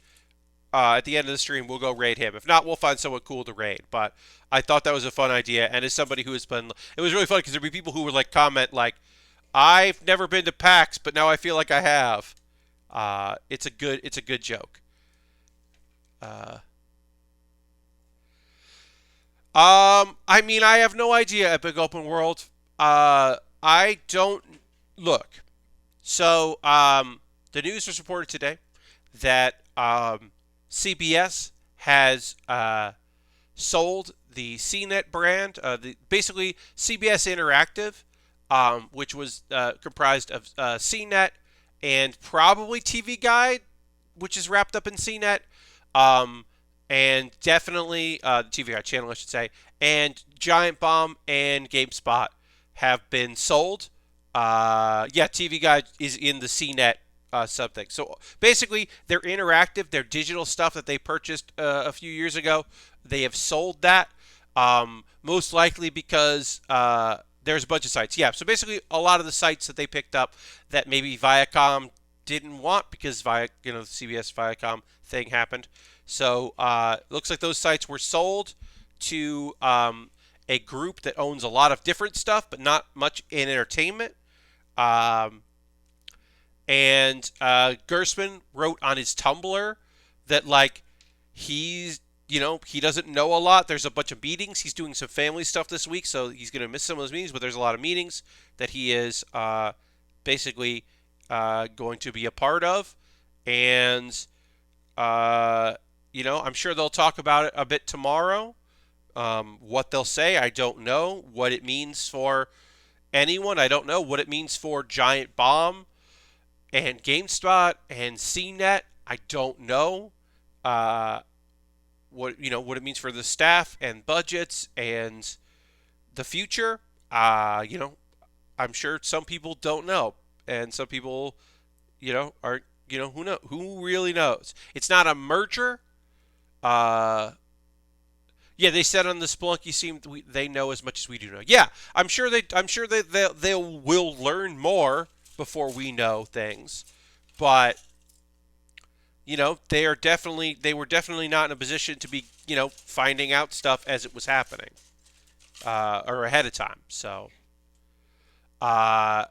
at the end of the stream, we'll go raid him. If not, we'll find someone cool to raid. But I thought that was a fun idea, and as somebody who has been, it was really fun because there'd be people who would like comment like, "I've never been to PAX, but now I feel like I have." It's a good joke. Uh, I mean, I have no idea. Epic Open World. I don't look. So, the news was reported today that CBS has sold the CNET brand, basically CBS Interactive, which was comprised of CNET and probably TV Guide, which is wrapped up in CNET, um, and definitely the TV Guide channel, I should say, and Giant Bomb and GameSpot have been sold. Yeah, TV Guide is in the CNET something. So basically, they're interactive. They're digital stuff that they purchased a few years ago. They have sold that, most likely because there's a bunch of sites. Yeah, so basically, a lot of the sites that they picked up that maybe Viacom didn't want because the CBS Viacom thing happened. So looks like those sites were sold to a group that owns a lot of different stuff, but not much in entertainment. Um, and Gersman wrote on his Tumblr that like he doesn't know a lot. There's a bunch of meetings. He's doing some family stuff this week, so he's gonna miss some of those meetings. But there's a lot of meetings that he is basically going to be a part of, and I'm sure they'll talk about it a bit tomorrow. What they'll say, I don't know. What it means for anyone, I don't know. What it means for Giant Bomb and GameSpot and CNET, I don't know. Uh, what it means for the staff and budgets and the future. I'm sure some people don't know, and some people, are who really knows. It's not a merger. Uh, yeah, they said on the Splunky seem they know as much as we do know. Yeah, I'm sure they will learn more before we know things, but they were definitely not in a position to be finding out stuff as it was happening, or ahead of time. So uh,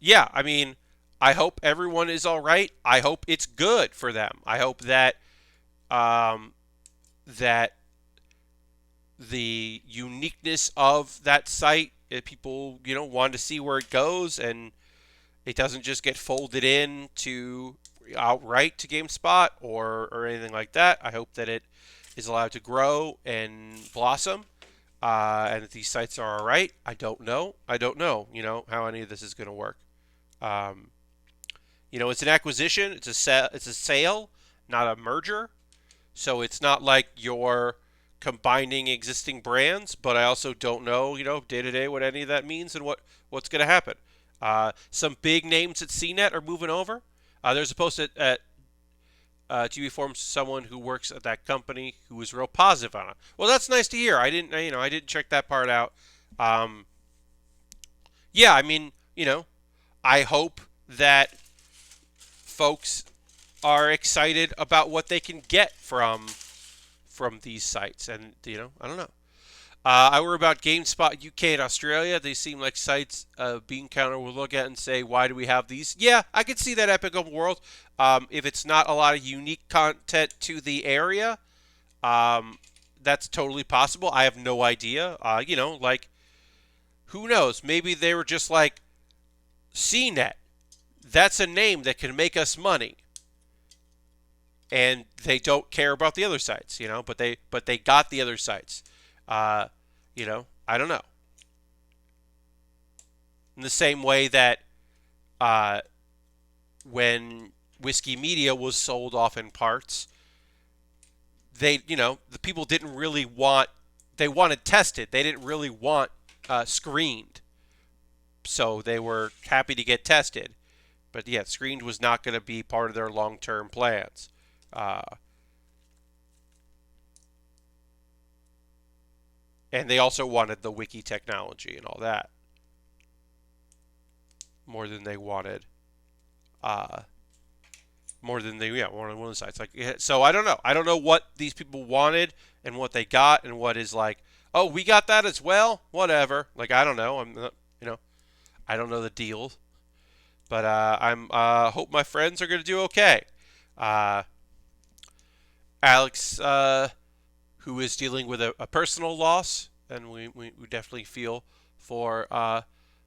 yeah, I mean, I hope everyone is all right. I hope it's good for them. I hope um, that the uniqueness of that site, people want to see where it goes, and it doesn't just get folded in to outright to GameSpot or anything like that. I hope that it is allowed to grow and blossom, and that these sites are all right. I don't know. I don't know. How any of this is going to work. Um, it's an acquisition. It's a sale, not a merger. So it's not like you're combining existing brands. But I also don't know, day to day what any of that means and what's going to happen. Some big names at CNET are moving over. There's a post at TV Forums, someone who works at that company who was real positive on it. Well, that's nice to hear. I didn't check that part out. Um, yeah, I mean, I hope that folks are excited about what they can get from these sites, and I don't know. I worry about GameSpot UK and Australia. They seem like sites Bean Counter will look at and say, why do we have these? Yeah, I could see that Epic Open World. If it's not a lot of unique content to the area, um, that's totally possible. I have no idea. Like, who knows? Maybe they were just like, CNET. That's a name that can make us money. And they don't care about the other sites, but they got the other sites. Uh, I don't know. In the same way that uh, when Whiskey Media was sold off in parts, the people didn't really want, they wanted tested. They didn't really want screened. So they were happy to get tested. But yeah, screened was not going to be part of their long-term plans. Uh, and they also wanted the wiki technology and all that more than they wanted. Uh, More than they wanted one of the sites. Like, so I don't know. I don't know what these people wanted and what they got and what is like. Oh, we got that as well. Whatever. Like, I don't know. I'm not, I don't know the deal. But I'm hope my friends are gonna do okay. Uh, Alex, who is dealing with a personal loss, and we definitely feel for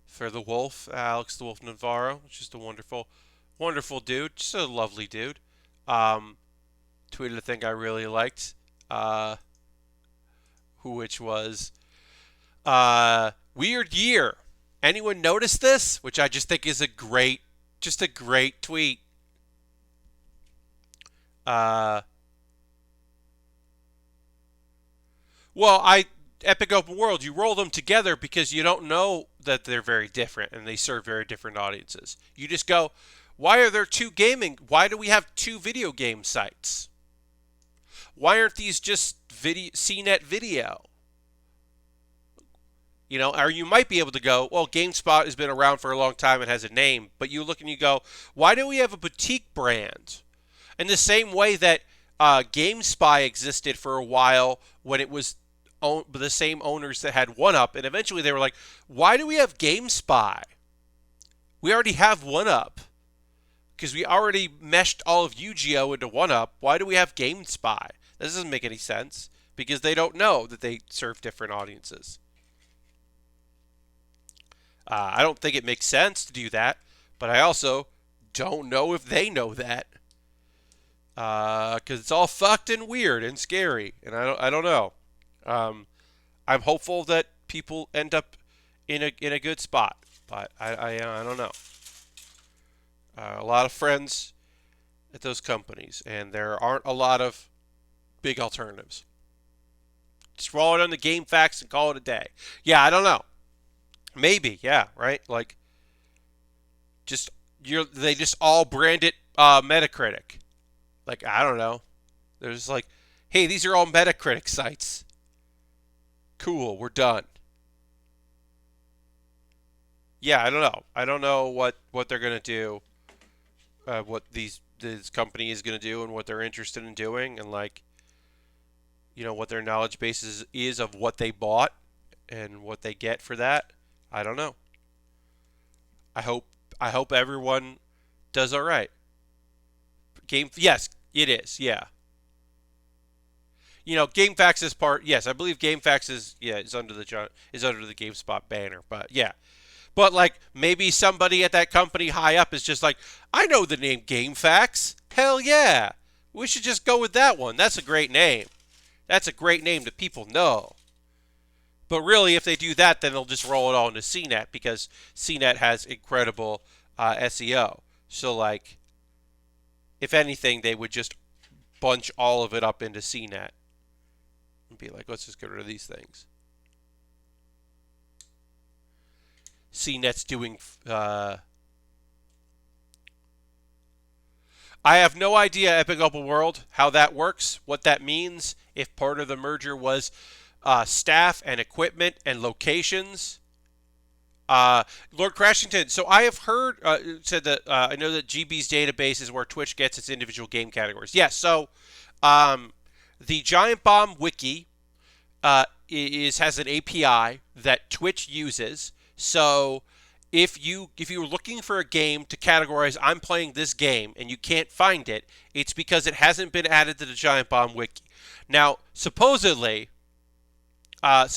for the Wolf, Alex the Wolf Navarro, just a wonderful, wonderful dude, just a lovely dude. Um, Tweeted a thing I really liked, uh, which was weird year. Anyone notice this? Which I just think is just a great tweet. Uh, Well, Epic Open World, you roll them together because you don't know that they're very different and they serve very different audiences. You just go, why are there two gaming? Why do we have two video game sites? Why aren't these just CNET video? Or you might be able to go, well, GameSpot has been around for a long time and has a name, but you look and you go, why do we have a boutique brand? In the same way that GameSpy existed for a while when it was the same owners that had OneUp, and eventually they were like, why do we have GameSpy? We already have OneUp because we already meshed all of Yu-Gi-Oh into OneUp. Why do we have GameSpy? This doesn't make any sense because they don't know that they serve different audiences. I don't think it makes sense to do that, but I also don't know if they know that because it's all fucked and weird and scary, and I don't know. I'm hopeful that people end up in a good spot, but I don't know. A lot of friends at those companies, and there aren't a lot of big alternatives. Just roll it on the game facts and call it a day. Yeah, I don't know. Maybe, yeah, right. Like, they just all brand it Metacritic. Like, I don't know. They're just like, hey, these are all Metacritic sites. Cool, we're done. Yeah, I don't know. I don't know what they're gonna do, what this company is gonna do, and what they're interested in doing, and like, what their knowledge base is of what they bought and what they get for that. I don't know. I hope I hope everyone does all right. Yes, it is. Yeah. GameFAQs is part. Yes, I believe GameFAQs is under the GameSpot banner. But yeah, but like maybe somebody at that company high up is just like, I know the name GameFAQs. Hell yeah, we should just go with that one. That's a great name. That's a great name that people know. But really, if they do that, then they'll just roll it all into CNET because CNET has incredible SEO. So like, if anything, they would just bunch all of it up into CNET and be like, let's just get rid of these things. CNET's doing. I have no idea, Epic Open World, how that works, what that means, if part of the merger was staff and equipment and locations. Lord Crashington, so I have heard, said that I know that GB's database is where Twitch gets its individual game categories. Yes, so the Giant Bomb Wiki has an API that Twitch uses. So if you're looking for a game to categorize, I'm playing this game, and you can't find it, it's because it hasn't been added to the Giant Bomb Wiki. Now, supposedly, I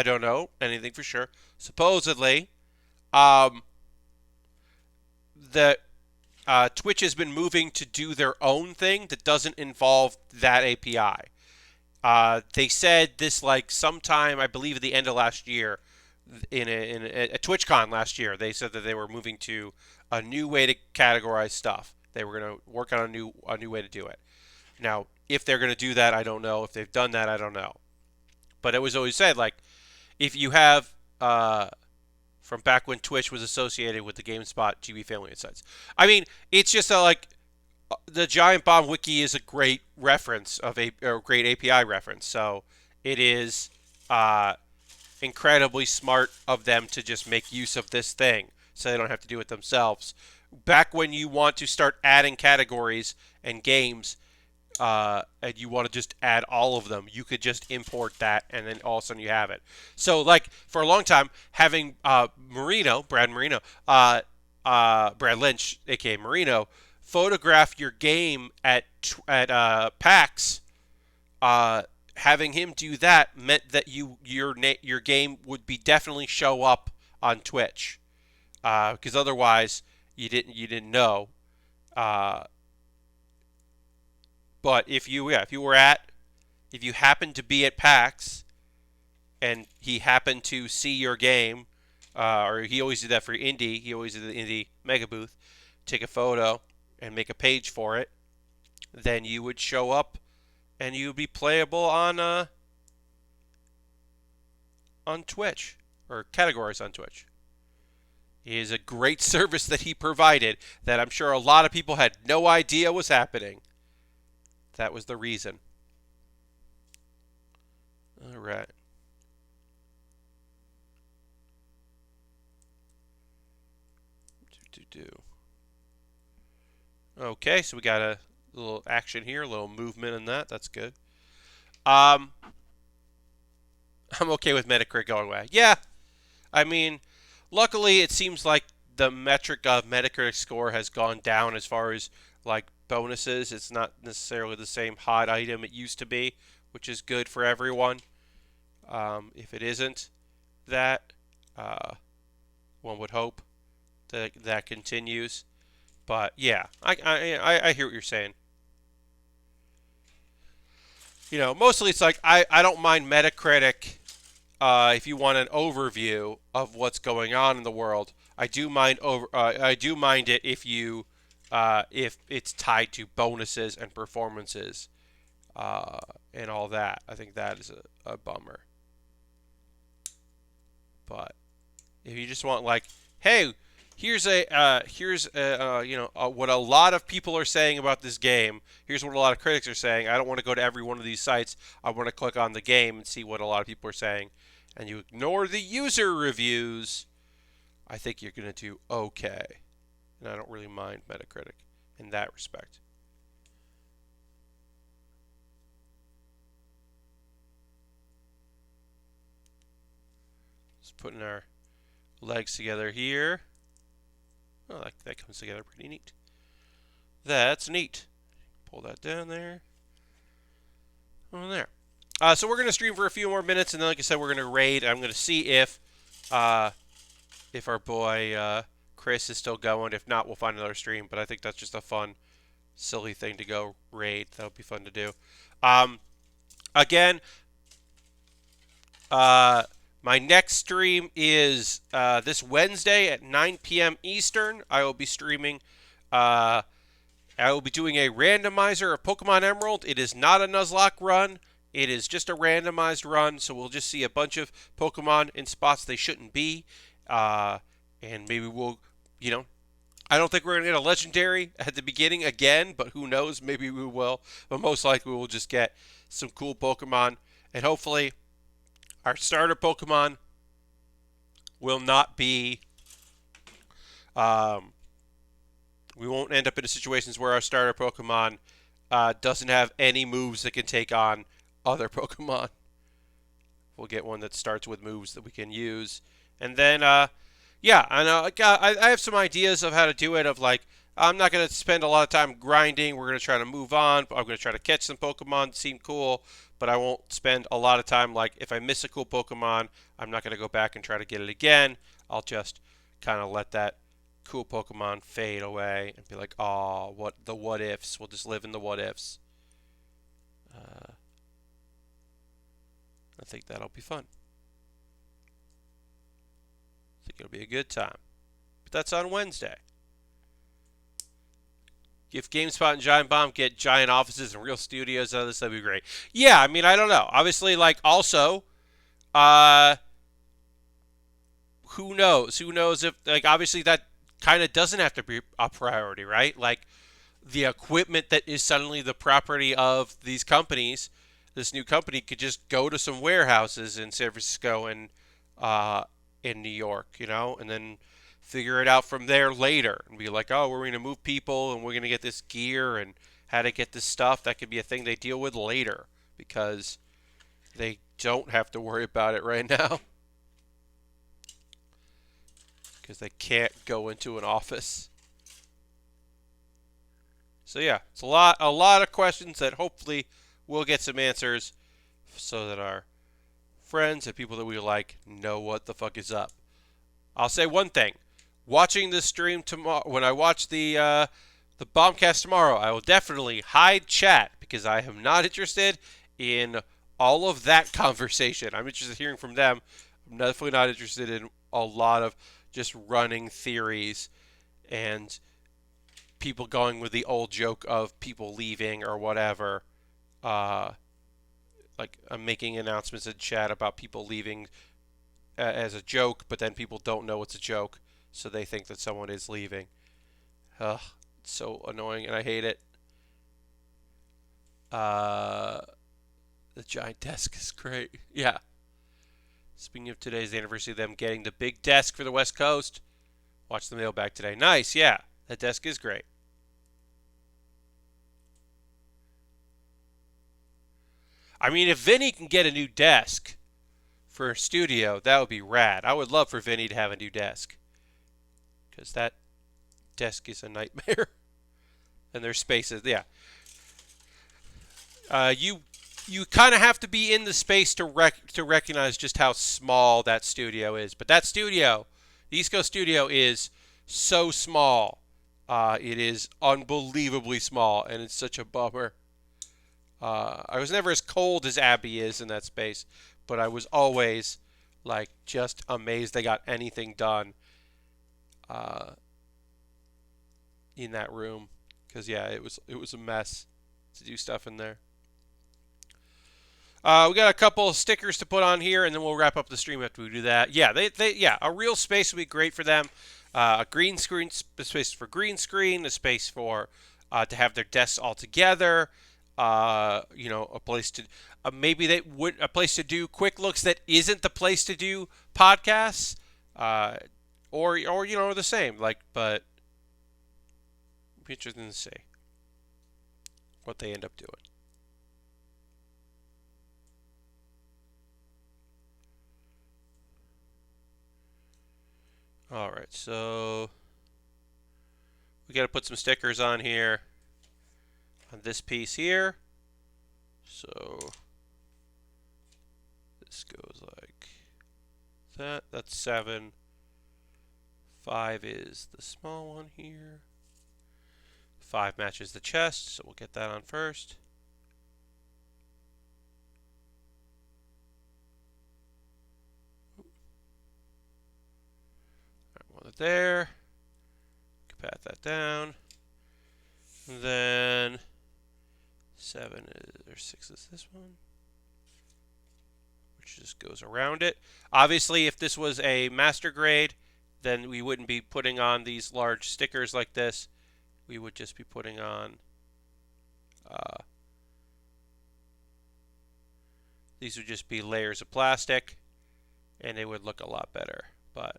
don't know anything for sure. Supposedly, that Twitch has been moving to do their own thing that doesn't involve that API. They said this like sometime, I believe, at the end of last year, in a TwitchCon last year. They said that they were moving to a new way to categorize stuff. They were going to work on a new way to do it. Now, If they're going to do that, I don't know. If they've done that, I don't know. But it was always said, like, if you have, from back when Twitch was associated with the GameSpot TV Family Insights. I mean, it's just like, the Giant Bomb Wiki is a great reference or a great API reference. So it is uh, incredibly smart of them to just make use of this thing so they don't have to do it themselves. Back when you want to start adding categories and games, and you want to just add all of them, you could just import that, and then all of a sudden you have it. So, like, for a long time, having Brad Lynch, aka Marino, photograph your game at PAX, having him do that meant that your game would be definitely show up on Twitch, because otherwise you didn't know. Uh, but if you happened to be at PAX and he happened to see your game, or he always did that for indie. He always did the indie mega booth. Take a photo and make a page for it. Then you would show up, and you would be playable on Twitch, or categories on Twitch. It is a great service that he provided that I'm sure a lot of people had no idea was happening. That was the reason. All right. Okay, so we got a little action here, a little movement in that. That's good. I'm okay with Metacritic going away. Yeah, I mean, luckily it seems like the metric of Metacritic score has gone down as far as like bonuses. It's not necessarily the same hot item it used to be, which is good for everyone. If it isn't that, one would hope that that continues. But yeah, I hear what you're saying. Mostly it's like I don't mind Metacritic if you want an overview of what's going on in the world. I do mind it if it's tied to bonuses and performances and all that. I think that is a bummer. But if you just want like, hey, here's what a lot of people are saying about this game. Here's what a lot of critics are saying. I don't want to go to every one of these sites. I want to click on the game and see what a lot of people are saying. And you ignore the user reviews, I think you're going to do okay. And I don't really mind Metacritic in that respect. Just putting our legs together here. Oh, that comes together pretty neat. That's neat. Pull that down there. Over there. So we're going to stream for a few more minutes, and then, like I said, we're going to raid. I'm going to see if our boy Chris is still going. If not, we'll find another stream. But I think that's just a fun, silly thing to go raid. That'll be fun to do. Again, my next stream is this Wednesday at 9 p.m. Eastern. I will be streaming. I will be doing a randomizer of Pokemon Emerald. It is not a Nuzlocke run. It is just a randomized run, so we'll just see a bunch of Pokemon in spots they shouldn't be. And maybe we'll, I don't think we're going to get a legendary at the beginning again, but who knows? Maybe we will. But most likely we'll just get some cool Pokemon. And hopefully our starter Pokemon will not be... we won't end up in situations where our starter Pokemon doesn't have any moves that can take on other Pokemon. We'll get one that starts with moves that we can use. And then, yeah, I have some ideas of how to do it. Of like, I'm not going to spend a lot of time grinding. We're going to try to move on. I'm going to try to catch some Pokemon that seem cool, but I won't spend a lot of time. Like, if I miss a cool Pokemon, I'm not going to go back and try to get it again. I'll just kind of let that cool Pokemon fade away and be like, oh, what ifs? We'll just live in the what ifs. I think that'll be fun. I think it'll be a good time. But that's on Wednesday. if GameSpot and Giant Bomb get giant offices and real studios out of this, that'd be great. Yeah, I mean, I don't know. Obviously, like, also, uh, who knows? Who knows if, like, obviously that kind of doesn't have to be a priority, right? Like, the equipment that is suddenly the property of these companies, this new company could just go to some warehouses in San Francisco and uh, in New York, and then figure it out from there later and be like, oh, we're going to move people and we're going to get this gear and how to get this stuff. That could be a thing they deal with later because they don't have to worry about it right now because they can't go into an office. So yeah, it's a lot of questions that hopefully we'll get some answers so that our friends and people that we like know what the fuck is up. I'll say one thing: watching this stream tomorrow, when I watch the Bombcast tomorrow, I will definitely hide chat because I am not interested in all of that conversation. I'm interested in hearing from them. I'm definitely not interested in a lot of just running theories and people going with the old joke of people leaving or whatever. Like I'm making announcements in chat about people leaving as a joke, but then people don't know it's a joke, so they think that someone is leaving. Ugh, it's so annoying, and I hate it. The giant desk is great. Yeah. Speaking of today's anniversary of them getting the big desk for the West Coast, watch the mailbag today. Nice, yeah. That desk is great. I mean, if Vinny can get a new desk for a studio, that would be rad. I would love for Vinny to have a new desk. Because that desk is a nightmare. And their spaces, yeah. You kind of have to be in the space to recognize just how small that studio is. But that studio, the East Coast studio, is so small. It is unbelievably small, and it's such a bummer. I was never as cold as Abby is in that space, but I was always like just amazed they got anything done in that room. Because yeah, it was a mess to do stuff in there. We got a couple of stickers to put on here, and then we'll wrap up the stream after we do that. Yeah, yeah, a real space would be great for them. A green screen space for green screen, a space for to have their desks all together. A place to maybe they would a place to do quick looks that isn't the place to do podcasts, or the same. But interesting to see what they end up doing. All right, so we got to put some stickers on here on this piece here. So this goes like that. That's 7. 5 is the small one here. 5 matches the chest, so we'll get that on first. One there. Pat that down. And then 7 or 6 is this one, which just goes around it. Obviously, if this was a master grade, then we wouldn't be putting on these large stickers like this. We would just be putting on these would just be layers of plastic, and it would look a lot better. But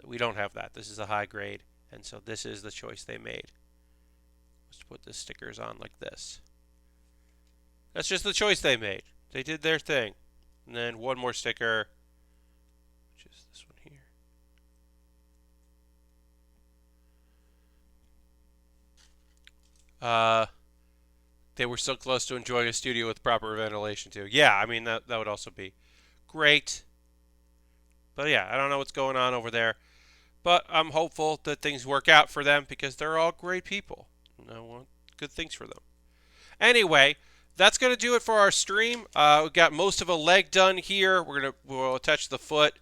we don't have that. This is a high grade, and so this is the choice they made. Let's put the stickers on like this. That's just the choice they made. They did their thing. And then one more sticker, which is this one here. They were so close to enjoying a studio with proper ventilation too. Yeah, I mean that would also be great. But yeah, I don't know what's going on over there. But I'm hopeful that things work out for them because they're all great people. And I want good things for them. Anyway, that's going to do it for our stream. We've got most of a leg done here. We'll attach the foot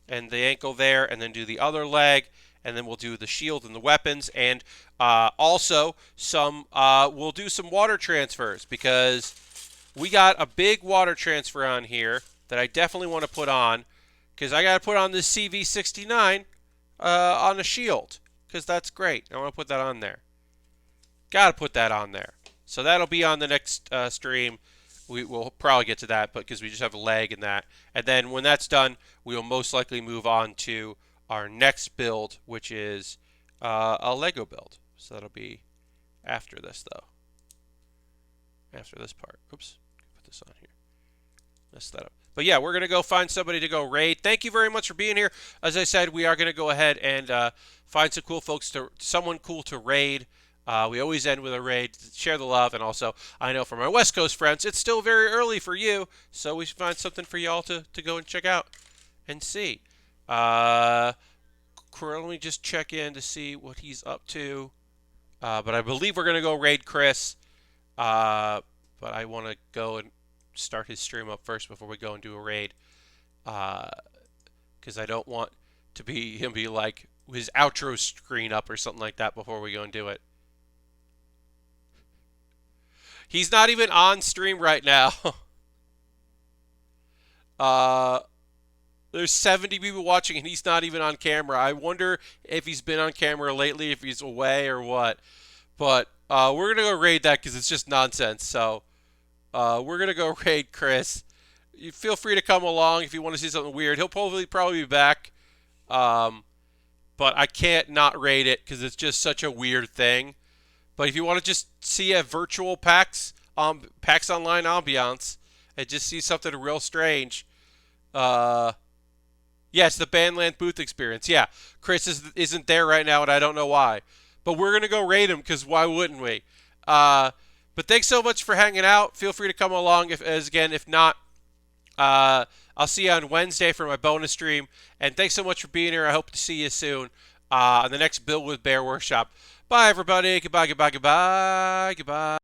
and the ankle there and then do the other leg. and then we'll do the shield and the weapons, and also we'll do some water transfers because we got a big water transfer on here that I definitely want to put on because I got to put on this CV69 on a shield because that's great. I want to put that on there. Got to put that on there. So that'll be on the next stream. We'll probably get to that, but because we just have a lag in that. And then when that's done, we will most likely move on to our next build, which is a Lego build. So that'll be after this, though. After this part. Oops. Put this on here. Messed that up. But yeah, we're going to go find somebody to go raid. Thank you very much for being here. As I said, we are going to go ahead and find some cool folks, someone cool to raid. We always end with a raid, share the love, and also, I know for my West Coast friends, it's still very early for you, so we should find something for y'all to go and check out and see. Let me just check in to see what he's up to. But I believe we're going to go raid Chris. But I want to go and start his stream up first before we go and do a raid. Because I don't want to be him be like his outro screen up or something like that before we go and do it. He's not even on stream right now. There's 70 people watching and he's not even on camera. I wonder if he's been on camera lately, if he's away or what. But we're going to go raid that because it's just nonsense. So we're going to go raid Chris. You feel free to come along if you want to see something weird. He'll probably be back. But I can't not raid it because it's just such a weird thing. But if you want to just see a virtual PAX Online ambiance and just see something real strange, yeah, it's the Bandland booth experience. Yeah, Chris isn't there right now, and I don't know why. But we're going to go raid him because why wouldn't we? But thanks so much for hanging out. Feel free to come along if not, I'll see you on Wednesday for my bonus stream. And thanks so much for being here. I hope to see you soon on the next build with Baer Workshop. Bye, everybody. Goodbye, goodbye, goodbye, goodbye.